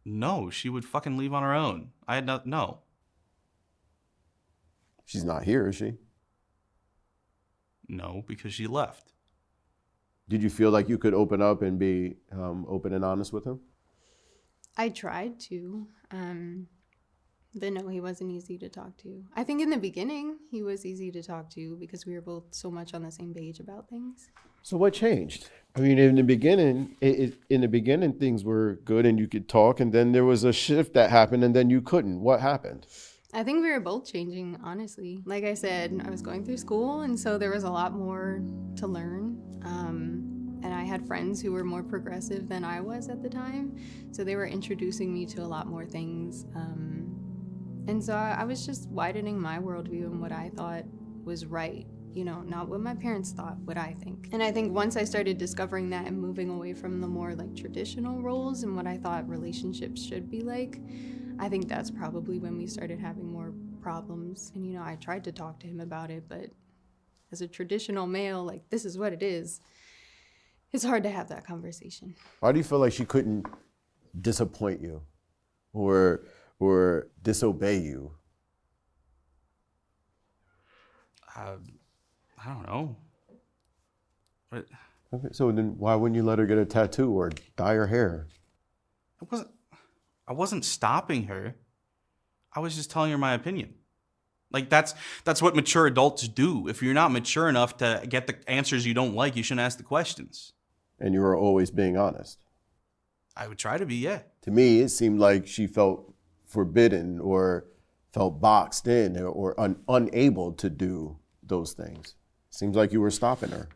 No, she would fucking leave on her own. I had no. She's not here, is she? No, because she left. Did you feel like you could open up and be open and honest with him? I tried to, but no, he wasn't easy to talk to. I think in the beginning, he was easy to talk to because we were both so much on the same page about things. So what changed? I mean, in the beginning, things were good and you could talk, and then there was a shift that happened, and then you couldn't. What happened? I think we were both changing, honestly. Like I said, I was going through school, and so there was a lot more to learn. And I had friends who were more progressive than I was at the time, so they were introducing me to a lot more things. And so I was just widening my worldview and what I thought was right. You know, not what my parents thought, what I think. And I think once I started discovering that and moving away from the more like traditional roles and what I thought relationships should be like, I think that's probably when we started having more problems. And, you know, I tried to talk to him about it, but as a traditional male, like, this is what it is, it's hard to have that conversation. Why do you feel like she couldn't disappoint you or disobey you? I don't know. What? Okay, so then why wouldn't you let her get a tattoo or dye her hair? I wasn't stopping her. I was just telling her my opinion. Like that's what mature adults do. If you're not mature enough to get the answers you don't like, you shouldn't ask the questions. And you were always being honest. I would try to be, yeah. To me, it seemed like she felt forbidden or felt boxed in or unable to do those things. Seems like you were stopping her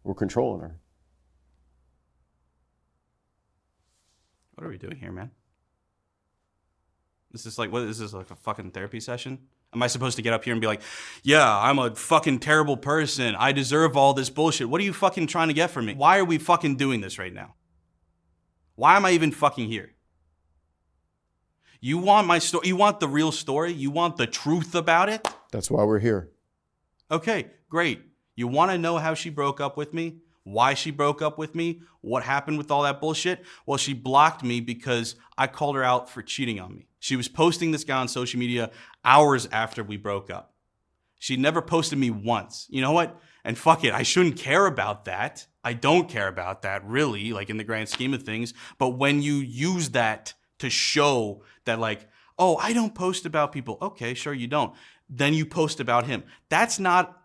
or controlling her. What are we doing here, man? Is this like a fucking therapy session? Am I supposed to get up here and be like, yeah, I'm a fucking terrible person. I deserve all this bullshit. What are you fucking trying to get from me? Why are we fucking doing this right now? Why am I even fucking here? You want my story? You want the real story? You want the truth about it? That's why we're here. Okay, great. You want to know how she broke up with me? Why she broke up with me? What happened with all that bullshit? Well, she blocked me because I called her out for cheating on me. She was posting this guy on social media hours after we broke up. She never posted me once. You know what? And fuck it, I shouldn't care about that. I don't care about that, really, like in the grand scheme of things. But when you use that to show that, like, oh, I don't post about people. Okay, sure you don't. Then you post about him. That's not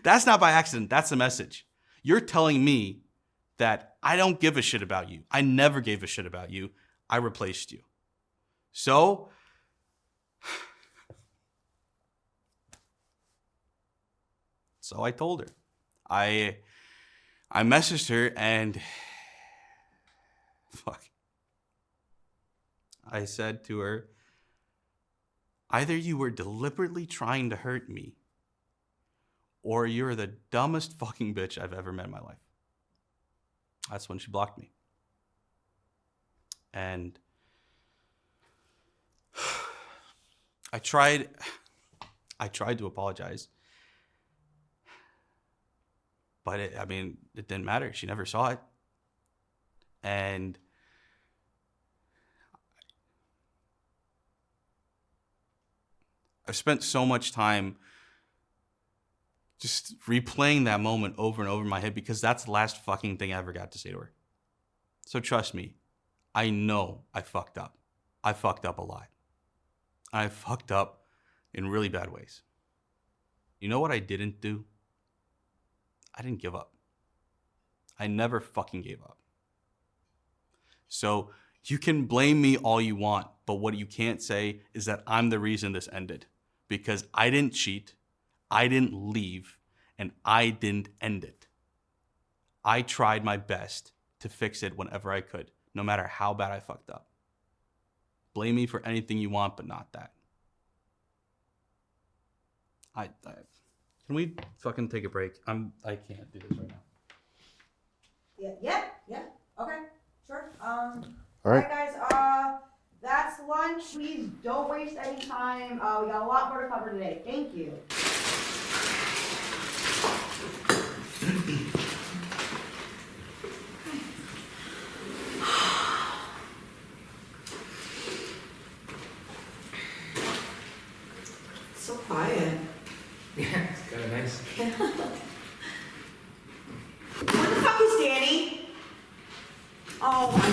by accident. That's a message. You're telling me that I don't give a shit about you. I never gave a shit about you. I replaced you. So I told her. I I messaged her and fuck. I said to her, either you were deliberately trying to hurt me, or you're the dumbest fucking bitch I've ever met in my life. That's when she blocked me. And I tried to apologize, but it didn't matter. She never saw it. And I've spent so much time just replaying that moment over and over in my head because that's the last fucking thing I ever got to say to her. So trust me, I know I fucked up. I fucked up a lot. I fucked up in really bad ways. You know what I didn't do? I didn't give up. I never fucking gave up. So you can blame me all you want, but what you can't say is that I'm the reason this ended. Because I didn't cheat, I didn't leave, and I didn't end it. I tried my best to fix it whenever I could, no matter how bad I fucked up. Blame me for anything you want, but not that. Can we fucking take a break? I can't do this right now. Yeah. Okay, sure. All right. guys. That's lunch. Please don't waste any time. We got a lot more to cover today. Thank you. So quiet. Yeah, it's kind of nice. Where the fuck is Danny? Oh my.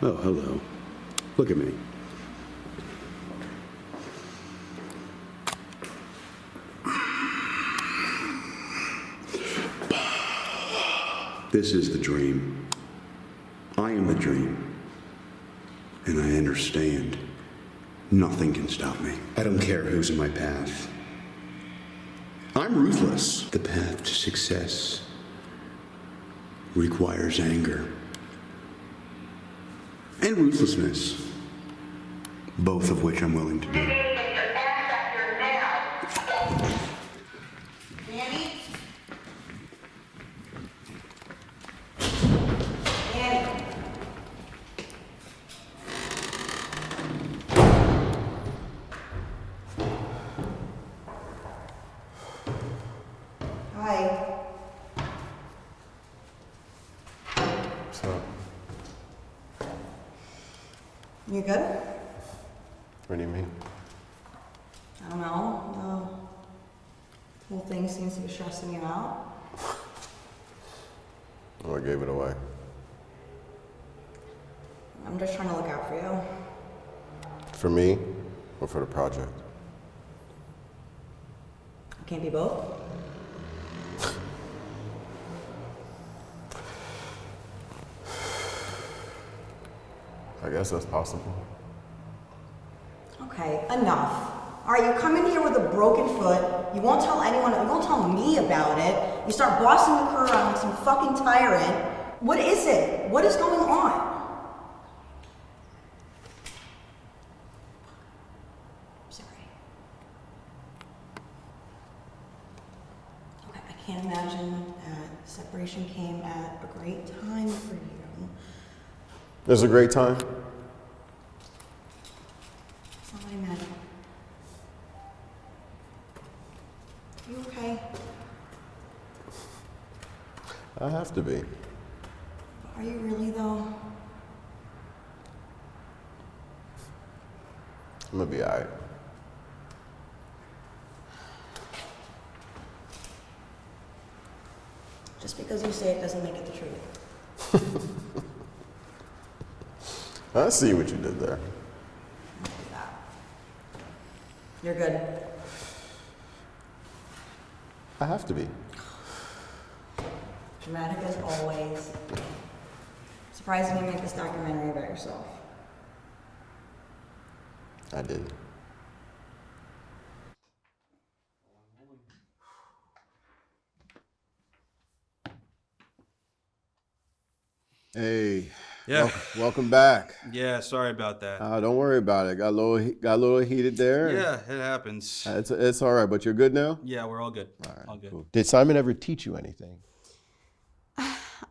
Oh, hello. Look at me. This is the dream. I am the dream. And I understand. Nothing can stop me. I don't care who's in my path. I'm ruthless. The path to success requires anger and ruthlessness, both of which I'm willing to do. Danny? Hi. What's up? You good? What do you mean? I don't know. The whole thing seems to be stressing you out. Oh, I gave it away. I'm just trying to look out for you. For me or for the project? I can't be both. I guess that's possible. Okay, enough. All right, you come in here with a broken foot. You won't tell anyone. You won't tell me about it. You start bossing the crew around like some fucking tyrant. What is it? What is going on? I'm sorry. Okay, I can't imagine that separation came at a great time for you. It was a great time. It's not what I meant. You okay? I have to be. Are you really though? I'm gonna be alright. Just because you say it doesn't make it the truth. I see what you did there. You're good. I have to be. Dramatic as always. Surprising you make this documentary about yourself. I did. Hey. Yeah. Welcome back. Yeah, sorry about that. Don't worry about it. Got a little heated there. Yeah, it happens. It's all right, but you're good now? Yeah, we're all good. All right, all good. Cool. Did Simon ever teach you anything?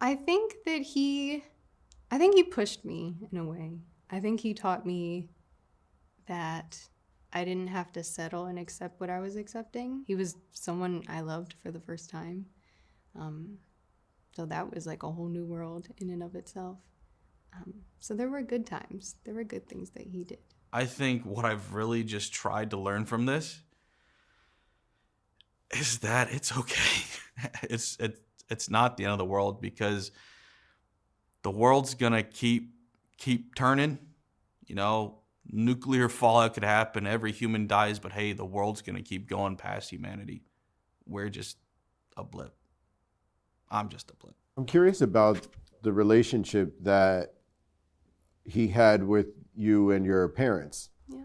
I think he pushed me in a way. I think he taught me that I didn't have to settle and accept what I was accepting. He was someone I loved for the first time. So that was like a whole new world in and of itself. So there were good times. There were good things that he did. I think what I've really just tried to learn from this is that it's okay. It's not the end of the world, because the world's gonna keep turning. You know, nuclear fallout could happen, every human dies, but hey, the world's gonna keep going past humanity. We're just a blip. I'm just a blip. I'm curious about the relationship that he had with you and your parents. Yeah.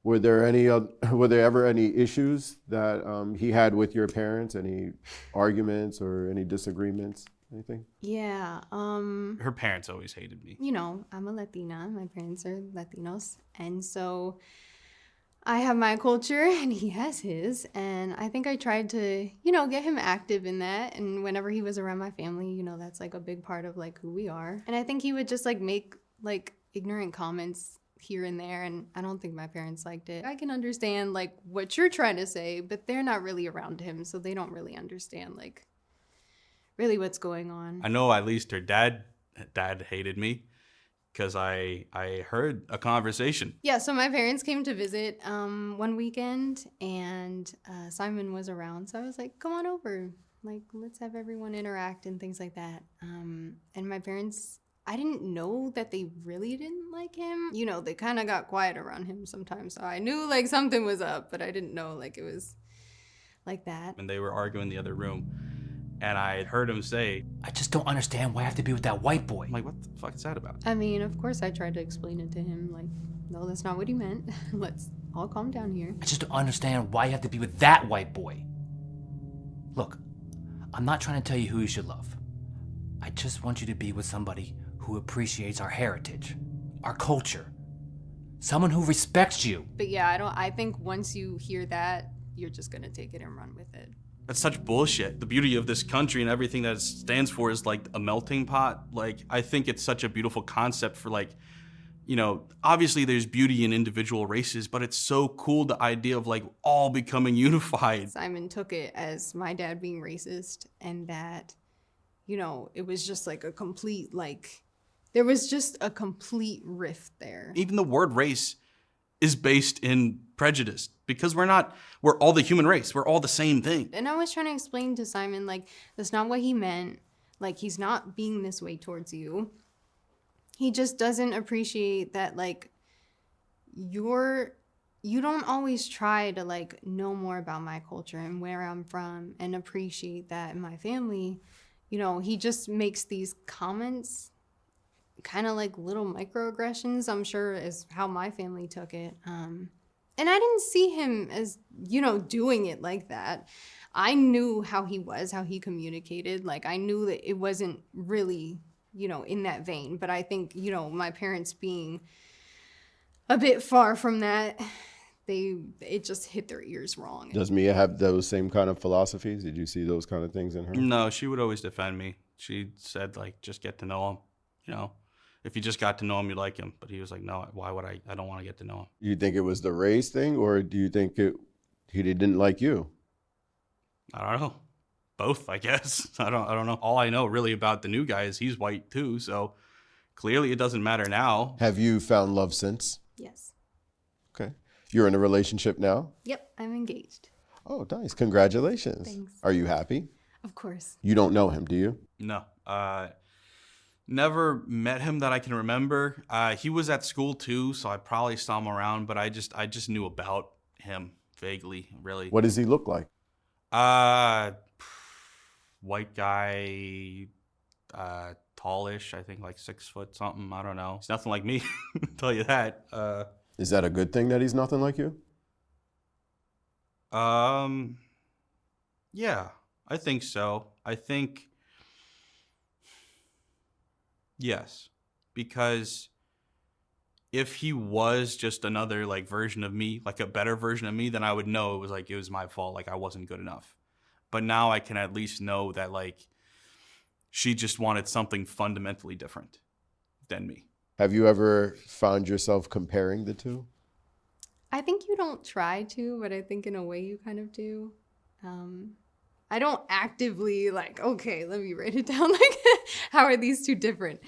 Were there ever any issues that he had with your parents? Any arguments or any disagreements? Anything? Yeah. Her parents always hated me. You know, I'm a Latina. My parents are Latinos. And so I have my culture and he has his. And I think I tried to, get him active in that. And whenever he was around my family, that's like a big part of like who we are. And I think he would just like make like ignorant comments here and there. And I don't think my parents liked it. I can understand like what you're trying to say, but they're not really around him. So they don't really understand like really what's going on. I know at least her dad hated me because I heard a conversation. Yeah, so my parents came to visit one weekend, and Simon was around. So I was like, come on over. Like, let's have everyone interact and things like that. And my parents, I didn't know that they really didn't like him. They kind of got quiet around him sometimes. So I knew like something was up, but I didn't know like it was like that. And they were arguing in the other room. And I heard him say, I just don't understand why I have to be with that white boy. I'm like, what the fuck is that about? I mean, of course I tried to explain it to him. Like, no, that's not what he meant. Let's all calm down here. I just don't understand why you have to be with that white boy. Look, I'm not trying to tell you who you should love. I just want you to be with somebody who appreciates our heritage, our culture. Someone who respects you. But yeah, I think once you hear that, you're just gonna take it and run with it. That's such bullshit. The beauty of this country and everything that it stands for is like a melting pot. Like, I think it's such a beautiful concept for like, obviously there's beauty in individual races, but it's so cool, the idea of like all becoming unified. Simon took it as my dad being racist, and that, it was just like a complete, like, there was just a complete rift there. Even the word race is based in prejudice, because we're all the human race. We're all the same thing. And I was trying to explain to Simon, like, that's not what he meant. Like, he's not being this way towards you. He just doesn't appreciate that, like, you don't always try to, like, know more about my culture and where I'm from and appreciate that in my family. He just makes these comments, kind of like little microaggressions, I'm sure is how my family took it. And I didn't see him as, doing it like that. I knew how he was, how he communicated. Like, I knew that it wasn't really, in that vein. But I think, my parents being a bit far from that, it just hit their ears wrong. Does Mia have those same kind of philosophies? Did you see those kind of things in her? No, she would always defend me. She said, like, just get to know him, If you just got to know him, you like him. But he was like, no, why would I? I don't want to get to know him. You think it was the race thing, or do you think he didn't like you? I don't know. Both, I guess. I don't know. All I know really about the new guy is he's white too. So clearly it doesn't matter now. Have you found love since? Yes. Okay. You're in a relationship now? Yep, I'm engaged. Oh, nice. Congratulations. Thanks. Are you happy? Of course. You don't know him, do you? No. Never met him that I can remember. He was at school too, so I probably saw him around, but I just knew about him vaguely, really. What does he look like? White guy, tallish, I think like 6 foot something. I don't know. He's nothing like me, I'll tell you that. Is that a good thing that he's nothing like you? Yeah, I think so. I think Yes, because if he was just another like version of me, like a better version of me, then I would know it was my fault, like I wasn't good enough. But now I can at least know that like she just wanted something fundamentally different than me. Have you ever found yourself comparing the two? I think you don't try to, but I think in a way you kind of do. I don't actively like, okay, let me write it down. Like, how are these two different?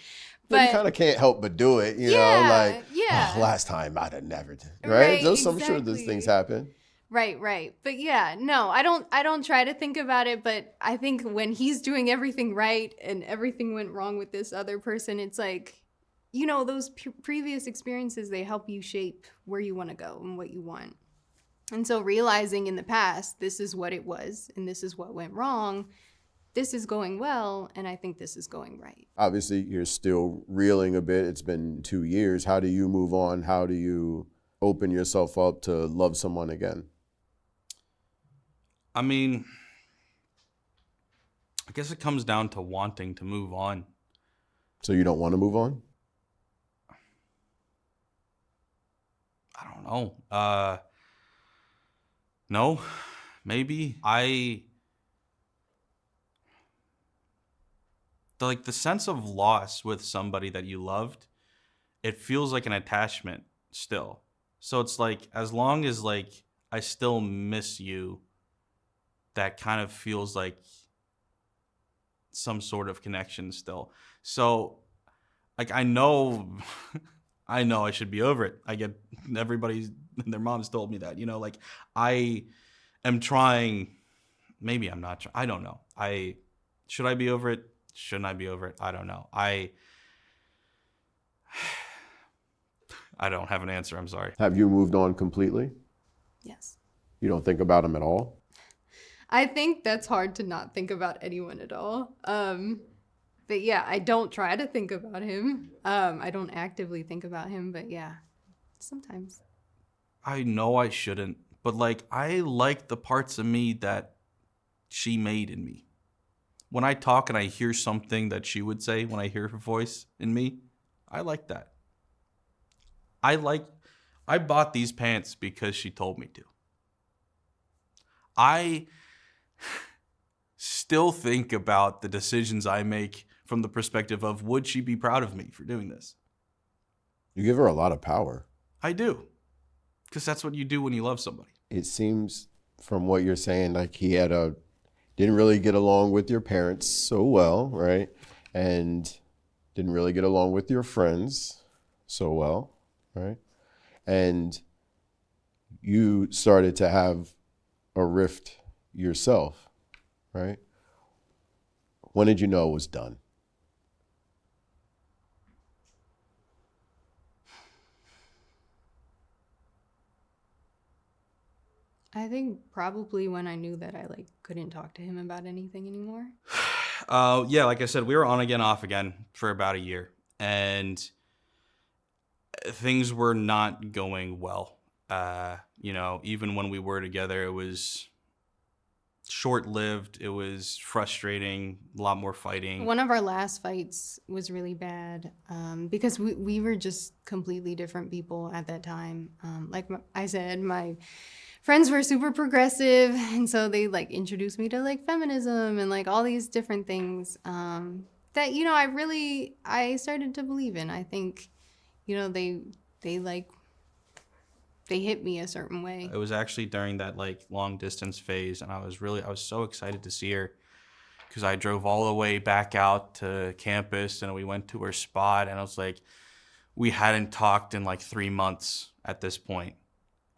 But you kind of can't help but do it, you know, like, oh, last time I'd have never done, right? I'm sure those things happen. Right. But yeah, no, I don't try to think about it, but I think when he's doing everything right and everything went wrong with this other person, it's like, you know, those previous experiences, they help you shape where you want to go and what you want. And so realizing in the past, this is what it was and this is what went wrong. This is going well, and I think this is going right. Obviously, you're still reeling a bit. It's been 2 years. How do you move on? How do you open yourself up to love someone again? I mean, I guess it comes down to wanting to move on. So you don't want to move on? I don't know. No, maybe. The sense of loss with somebody that you loved, it feels like an attachment still. So it's like, as long as like I still miss you, that kind of feels like some sort of connection still. So like, I know I should be over it. I get everybody's, their moms told me that, you know, like I am trying, maybe I'm not, I don't know. Should I be over it? Shouldn't I be over it? I don't know. I don't have an answer. I'm sorry. Have you moved on completely? Yes. You don't think about him at all? I think that's hard to not think about anyone at all. But yeah, I don't try to think about him. I don't actively think about him, but yeah, sometimes. I know I shouldn't, but like I like the parts of me that she made in me. When I talk and I hear something that she would say, when I hear her voice in me, I like that. I bought these pants because she told me to. I still think about the decisions I make from the perspective of, would she be proud of me for doing this? You give her a lot of power. I do. Because that's what you do when you love somebody. It seems from what you're saying like he didn't really get along with your parents so well, right? And didn't really get along with your friends so well, right? And you started to have a rift yourself, right? When did you know it was done? I think probably when I knew that I like couldn't talk to him about anything anymore. Yeah, like I said, we were on again, off again for about a year, and things were not going well. You know, even when we were together, it was short-lived. It was frustrating, a lot more fighting. One of our last fights was really bad because we were just completely different people at that time. Like I said, my friends were super progressive, and so they like introduced me to like feminism and like all these different things that, you know, I started to believe in. I think, you know, they hit me a certain way. It was actually during that like long distance phase, and I was so excited to see her because I drove all the way back out to campus and we went to her spot, and I was like, we hadn't talked in like 3 months at this point.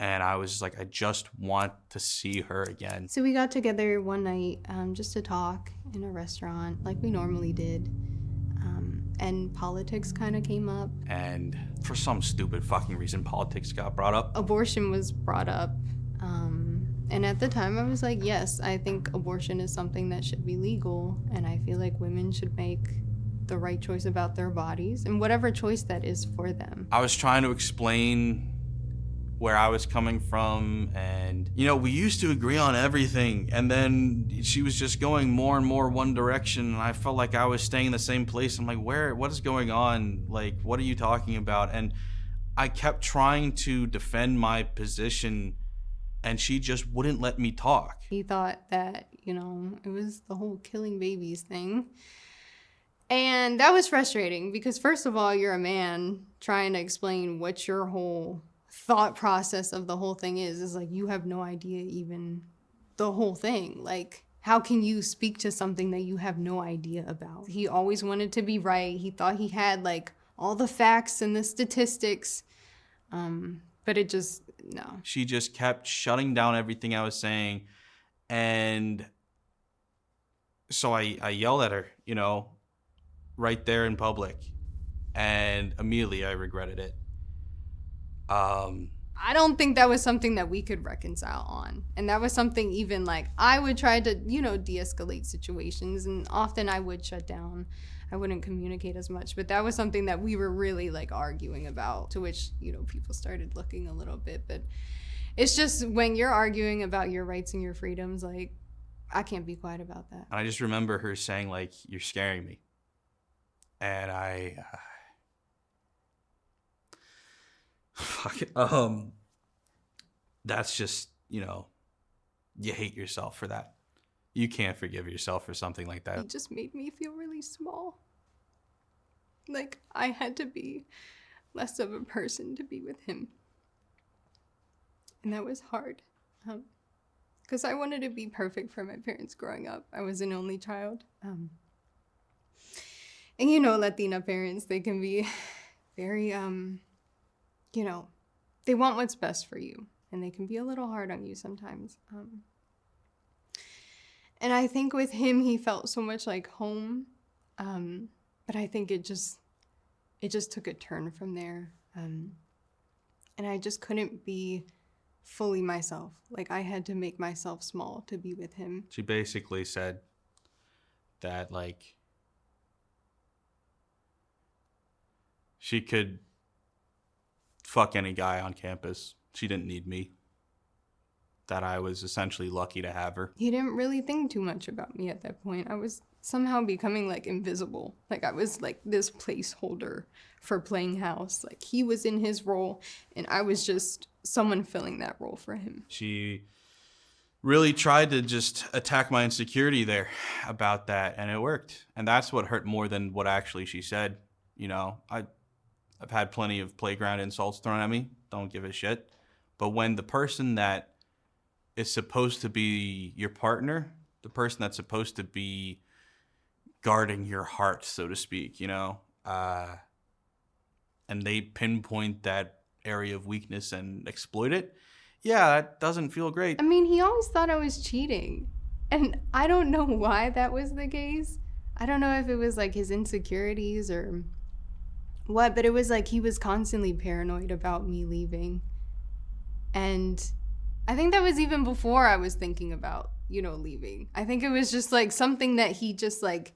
And I was like, I just want to see her again. So we got together one night just to talk in a restaurant like we normally did. And politics kind of came up. And for some stupid fucking reason, politics got brought up. Abortion was brought up. And at the time I was like, yes, I think abortion is something that should be legal. And I feel like women should make the right choice about their bodies and whatever choice that is for them. I was trying to explain where I was coming from, and we used to agree on everything, and then she was just going more and more one direction, and I felt like I was staying in the same place. I'm like, what is going on? Like, what are you talking about? And I kept trying to defend my position, and she just wouldn't let me talk. He thought that, it was the whole killing babies thing. And that was frustrating because, first of all, you're a man trying to explain what your whole thought process of the whole thing is like, you have no idea even the whole thing. Like, how can you speak to something that you have no idea about? He always wanted to be right. He thought he had like all the facts and the statistics, but it just, no. She just kept shutting down everything I was saying, and so I yelled at her, right there in public, and immediately I regretted it. I don't think that was something that we could reconcile on. And that was something even like I would try to, de-escalate situations, and often I would shut down. I wouldn't communicate as much, but that was something that we were really like arguing about, to which, people started looking a little bit. But it's just when you're arguing about your rights and your freedoms, like, I can't be quiet about that. And I just remember her saying, like, you're scaring me. And that's just, you hate yourself for that. You can't forgive yourself for something like that. He just made me feel really small. Like, I had to be less of a person to be with him. And that was hard. Because I wanted to be perfect for my parents growing up. I was an only child. And Latina parents, they can be very, they want what's best for you. And they can be a little hard on you sometimes. And I think with him, he felt so much like home. But I think it just took a turn from there. And I just couldn't be fully myself. Like, I had to make myself small to be with him. She basically said that, like, she could fuck any guy on campus. She didn't need me. That I was essentially lucky to have her. He didn't really think too much about me at that point. I was somehow becoming like invisible. Like, I was like this placeholder for playing house. Like, he was in his role and I was just someone filling that role for him. She really tried to just attack my insecurity there about that, and it worked. And that's what hurt more than what actually she said. I've had plenty of playground insults thrown at me. Don't give a shit. But when the person that is supposed to be your partner, the person that's supposed to be guarding your heart, so to speak, and they pinpoint that area of weakness and exploit it, yeah, that doesn't feel great. I mean, he always thought I was cheating. And I don't know why that was the case. I don't know if it was like his insecurities or what, but it was like he was constantly paranoid about me leaving. And I think that was even before I was thinking about, leaving. I think it was just like something that he just like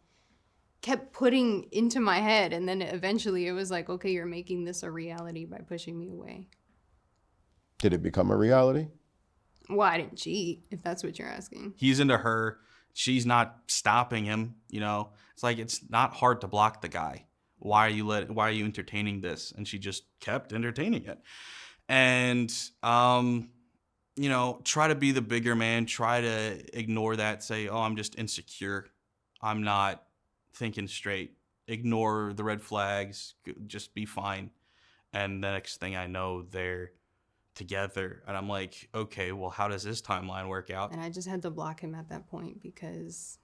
kept putting into my head. And then eventually it was like, okay, you're making this a reality by pushing me away. Did it become a reality? Well, I didn't cheat, if that's what you're asking. He's into her. She's not stopping him, It's like, it's not hard to block the guy. Why are you entertaining this? And she just kept entertaining it. And, try to be the bigger man, try to ignore that, say, oh, I'm just insecure. I'm not thinking straight. Ignore the red flags, just be fine. And the next thing I know, they're together. And I'm like, okay, well, how does this timeline work out? And I just had to block him at that point because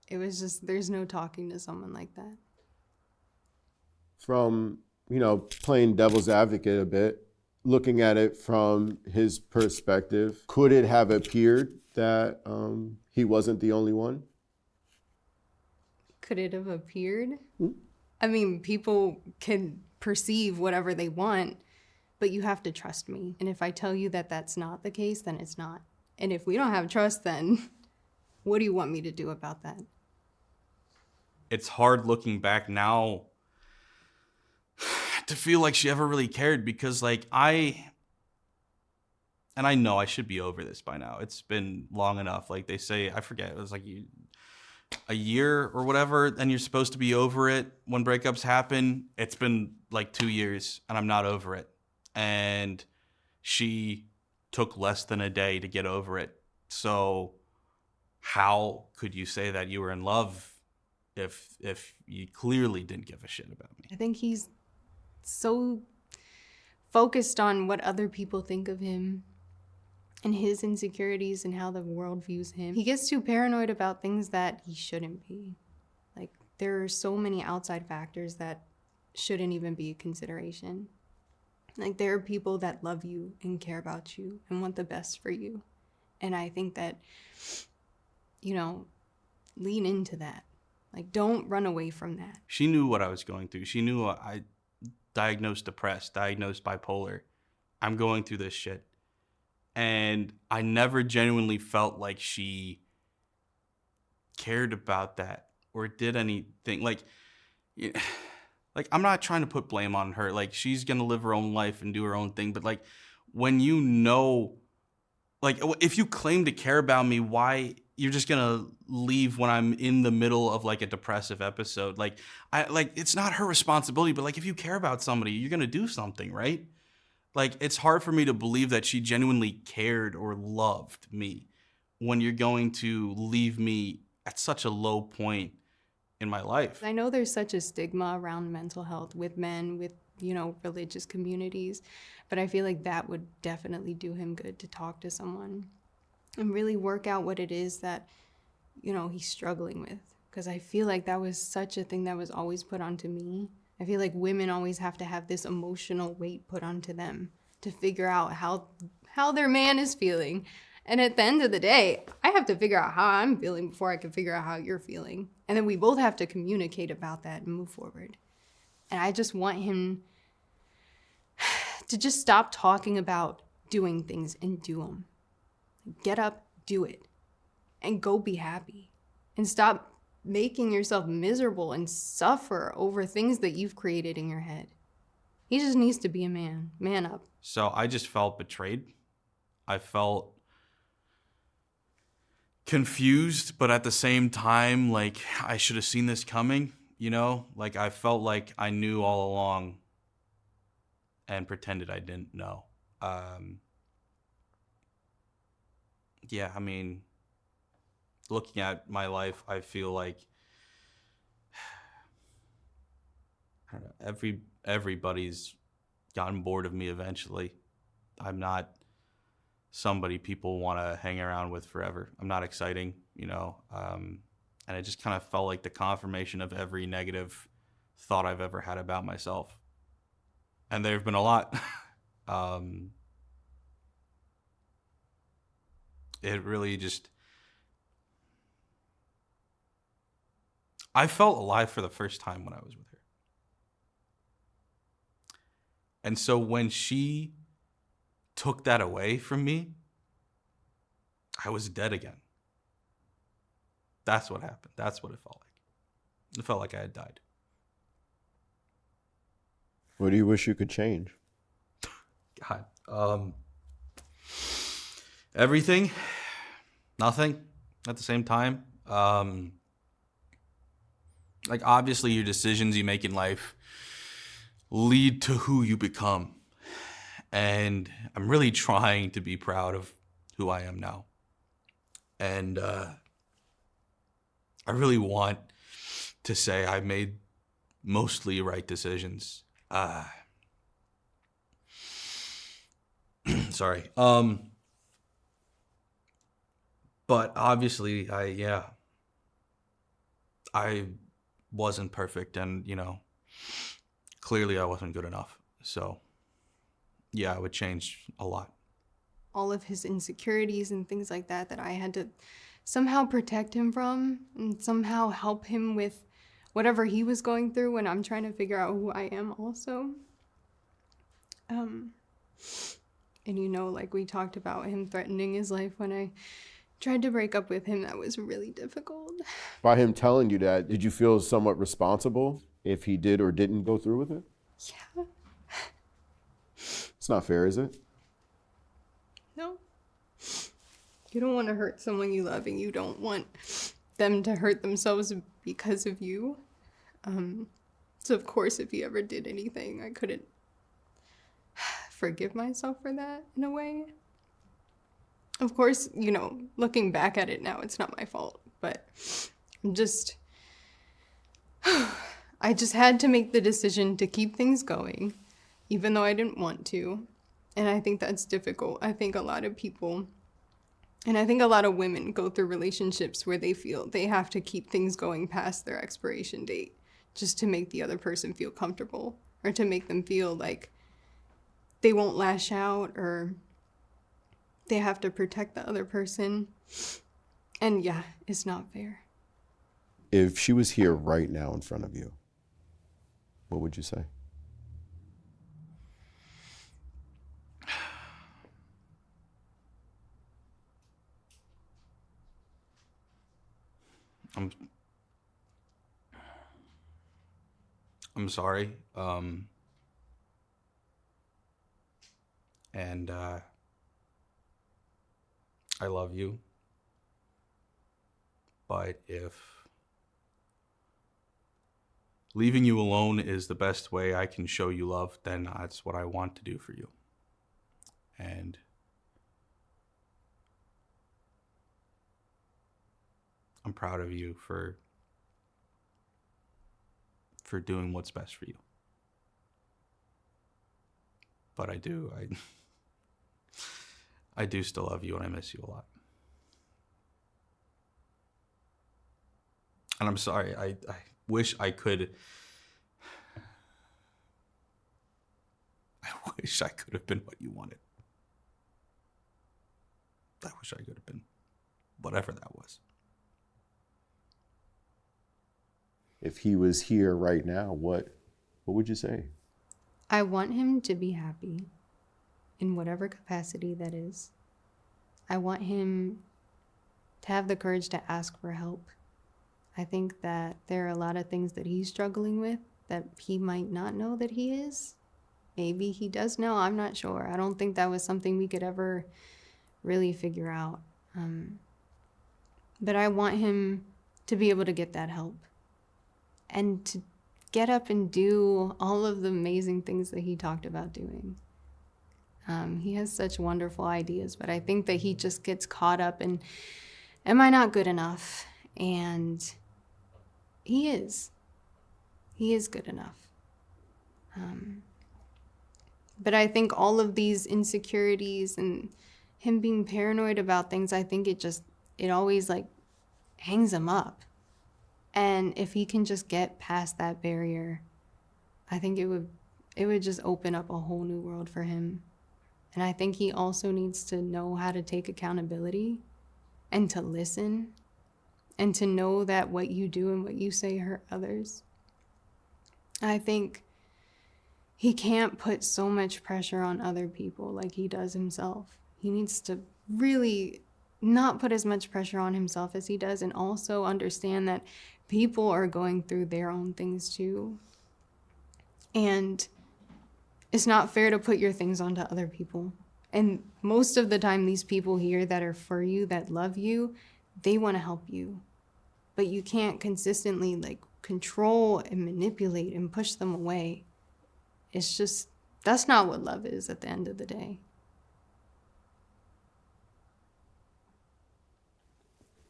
it was just, there's no talking to someone like that. From, playing devil's advocate a bit, looking at it from his perspective, could it have appeared that he wasn't the only one? Could it have appeared? I mean, people can perceive whatever they want, but you have to trust me. And if I tell you that that's not the case, then it's not. And if we don't have trust, then what do you want me to do about that? It's hard looking back now to feel like she ever really cared, because like I and I know I should be over this by now. It's been long enough. Like they say, I forget, it was like a year or whatever, and you're supposed to be over it when breakups happen. It's been like 2 years, and I'm not over it. And she took less than a day to get over it. So how could you say that you were in love if you clearly didn't give a shit about me? I think he's so focused on what other people think of him and his insecurities and how the world views him. He gets too paranoid about things that he shouldn't be. Like, there are so many outside factors that shouldn't even be a consideration. Like, there are people that love you and care about you and want the best for you. And I think that, you know, lean into that. Like, don't run away from that. She knew what I was going through. She knew I diagnosed depressed, diagnosed bipolar. I'm going through this shit. And I never genuinely felt like she cared about that or did anything. Like I'm not trying to put blame on her. Like, she's going to live her own life and do her own thing. But like, when you know, like, if you claim to care about me, why you're just going to leave when I'm in the middle of like a depressive episode? Like, it's not her responsibility, but like, if you care about somebody, you're going to do something, right? Like, it's hard for me to believe that she genuinely cared or loved me when you're going to leave me at such a low point in my life. I know there's such a stigma around mental health with men, with, you know, religious communities, but I feel like that would definitely do him good to talk to someone and really work out what it is that, you know, he's struggling with. Because I feel like that was such a thing that was always put onto me. I feel like women always have to have this emotional weight put onto them to figure out how their man is feeling. And at the end of the day, I have to figure out how I'm feeling before I can figure out how you're feeling. And then we both have to communicate about that and move forward. And I just want him to just stop talking about doing things and do them. Get up, do it, and go be happy. And stop making yourself miserable and suffer over things that you've created in your head. He just needs to be a man. Man up. So I just felt betrayed. I felt confused, but at the same time, like, I should have seen this coming, you know? Like, I felt like I knew all along and pretended I didn't know. Yeah, I mean, looking at my life, I feel like, I don't know, everybody's gotten bored of me eventually. I'm not somebody people want to hang around with forever. I'm not exciting, you know, and it just kind of felt like the confirmation of every negative thought I've ever had about myself. And there have been a lot. It really just, I felt alive for the first time when I was with her. And so when she took that away from me, I was dead again. That's what happened. That's what it felt like. It felt like I had died. What do you wish you could change? God. Everything. Nothing at the same time. Like, obviously your decisions you make in life lead to who you become. And I'm really trying to be proud of who I am now. And I really want to say I made mostly right decisions. Sorry. But obviously I wasn't perfect, and, you know, clearly I wasn't good enough. So yeah, I would change a lot. All of his insecurities and things like that that I had to somehow protect him from and somehow help him with whatever he was going through when I'm trying to figure out who I am also. And, you know, like we talked about him threatening his life when I tried to break up with him. That was really difficult. By him telling you that, did you feel somewhat responsible if he did or didn't go through with it? Yeah. It's not fair, is it? No. You don't want to hurt someone you love, and you don't want them to hurt themselves because of you. So of course, if he ever did anything, I couldn't forgive myself for that in a way. Of course, you know, looking back at it now, it's not my fault, but I just had to make the decision to keep things going, even though I didn't want to. And I think that's difficult. I think a lot of people, and I think a lot of women go through relationships where they feel they have to keep things going past their expiration date just to make the other person feel comfortable, or to make them feel like they won't lash out, or they have to protect the other person. And yeah, it's not fair. If she was here right now in front of you, what would you say? I'm sorry. And I love you. But if leaving you alone is the best way I can show you love, then that's what I want to do for you. And I'm proud of you for doing what's best for you. But I do still love you, and I miss you a lot. And I'm sorry, I wish I could have been what you wanted. I wish I could have been whatever that was. If he was here right now, what would you say? I want him to be happy in whatever capacity that is. I want him to have the courage to ask for help. I think that there are a lot of things that he's struggling with that he might not know that he is. Maybe he does know, I'm not sure. I don't think that was something we could ever really figure out. But I want him to be able to get that help and to get up and do all of the amazing things that he talked about doing. He has such wonderful ideas, but I think that he just gets caught up in, am I not good enough? And he is good enough. But I think all of these insecurities and him being paranoid about things, I think it always like hangs him up. And if he can just get past that barrier, I think it would just open up a whole new world for him. And I think he also needs to know how to take accountability and to listen and to know that what you do and what you say hurt others. I think he can't put so much pressure on other people like he does himself. He needs to really not put as much pressure on himself as he does, and also understand that people are going through their own things too. And it's not fair to put your things onto other people. And most of the time, these people here that are for you, that love you, they want to help you. But you can't consistently like control and manipulate and push them away. It's just, that's not what love is at the end of the day.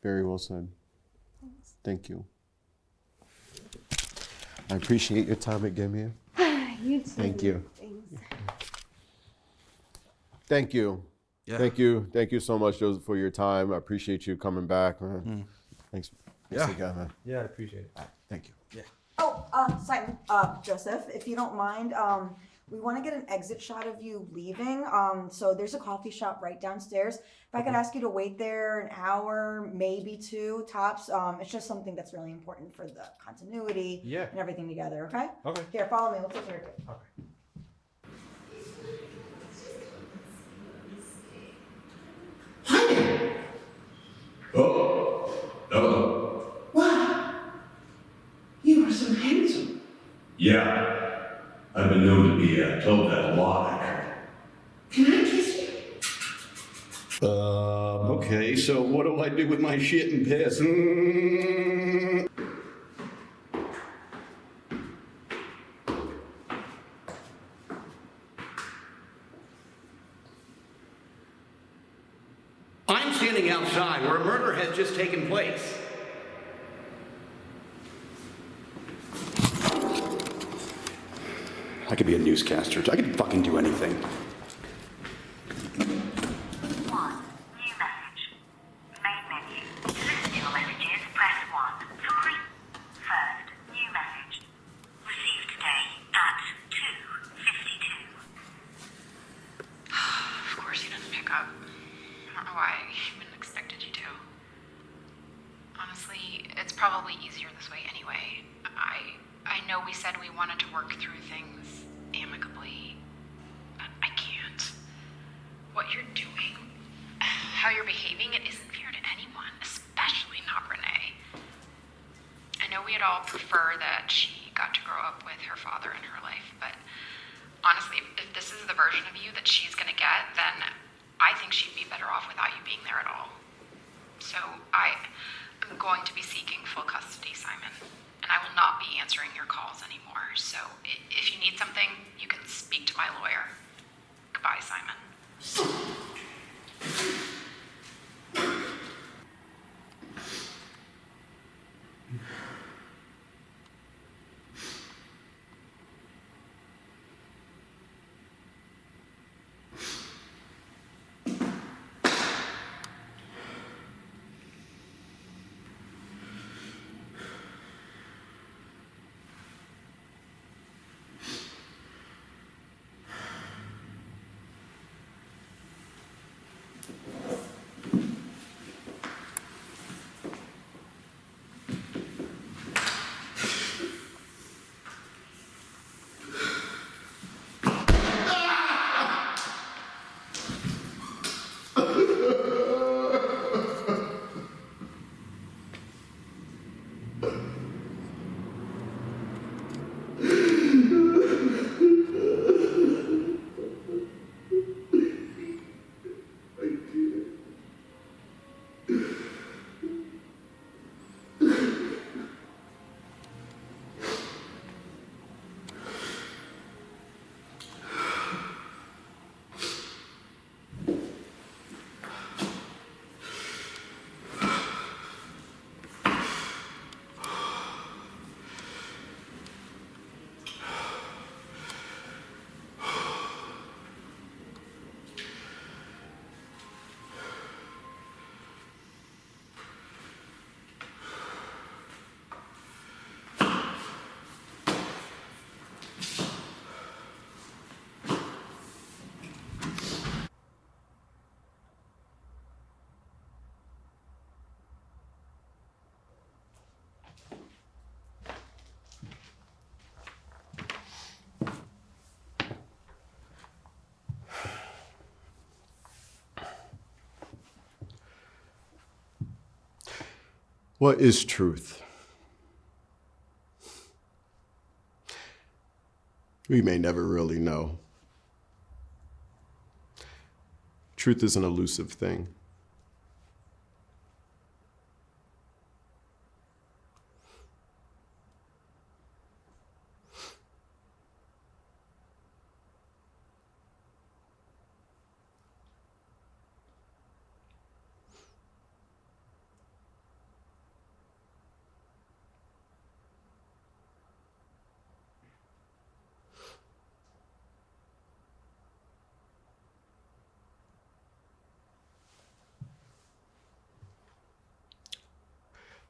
Very well said. Thank you. I appreciate your time again, man. You too. Thank you. Thanks. Thank you. Yeah. Thank you. Thank you so much, Joseph, for your time. I appreciate you coming back. Thanks. Yeah. Again, man. Yeah, I appreciate it. Thank you. Yeah. Oh, Simon, Joseph, if you don't mind, we want to get an exit shot of you leaving. So there's a coffee shop right downstairs. If I could ask you to wait there an hour, maybe two tops. It's just something that's really important for the continuity and everything together, okay? Okay. Here, follow me. We'll take care of it. Okay. Oh, hello. Wow. You are so handsome. Yeah, I've been known to be told that a lot. Can I kiss you? Okay. Okay, so what do I do with my shit and piss? I'm standing outside where a murder has just taken place. I could be a newscaster. I could fucking do anything. Probably easier this way anyway. I know we said we wanted to work through things amicably, but I can't. What you're doing, how you're behaving, it isn't fair to anyone, especially not Renee. I know we'd all prefer that she got to grow up with her father in her life, but honestly, if this is the version of you that she's gonna get, then I think she'd be better off without you being there at all. So I'm going to be seeking full custody, Simon, and I will not be answering your calls anymore. So if you need something, you can speak to my lawyer. Goodbye, Simon. What is truth? We may never really know. Truth is an elusive thing.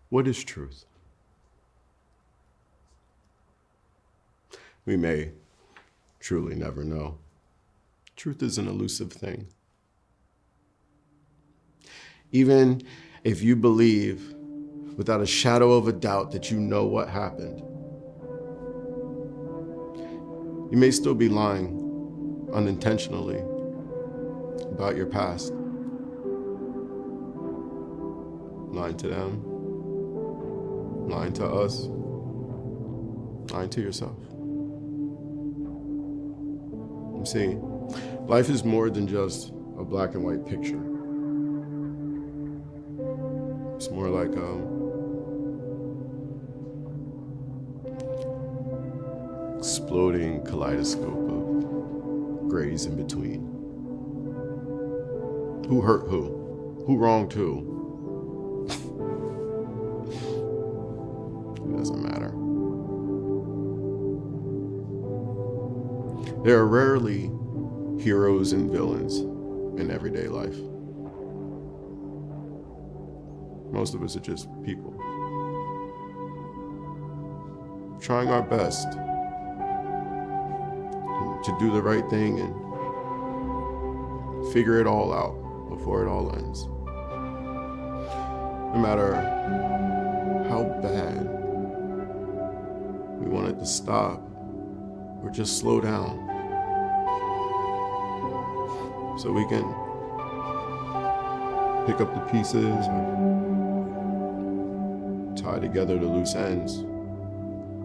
What is truth? We may truly never know. Truth is an elusive thing. Even if you believe without a shadow of a doubt that you know what happened, you may still be lying unintentionally about your past. Lying to them, lying to us, lying to yourself. You see, life is more than just a black and white picture. More like exploding kaleidoscope of grays in between. Who hurt who? Who wronged who? It doesn't matter. There are rarely heroes and villains in everyday life. Most of us are just people, trying our best to do the right thing and figure it all out before it all ends. No matter how bad we want it to stop or just slow down, so we can pick up the pieces or tie together the loose ends.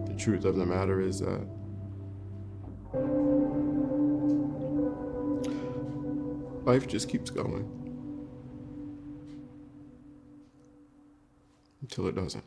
The truth of the matter is that life just keeps going until it doesn't.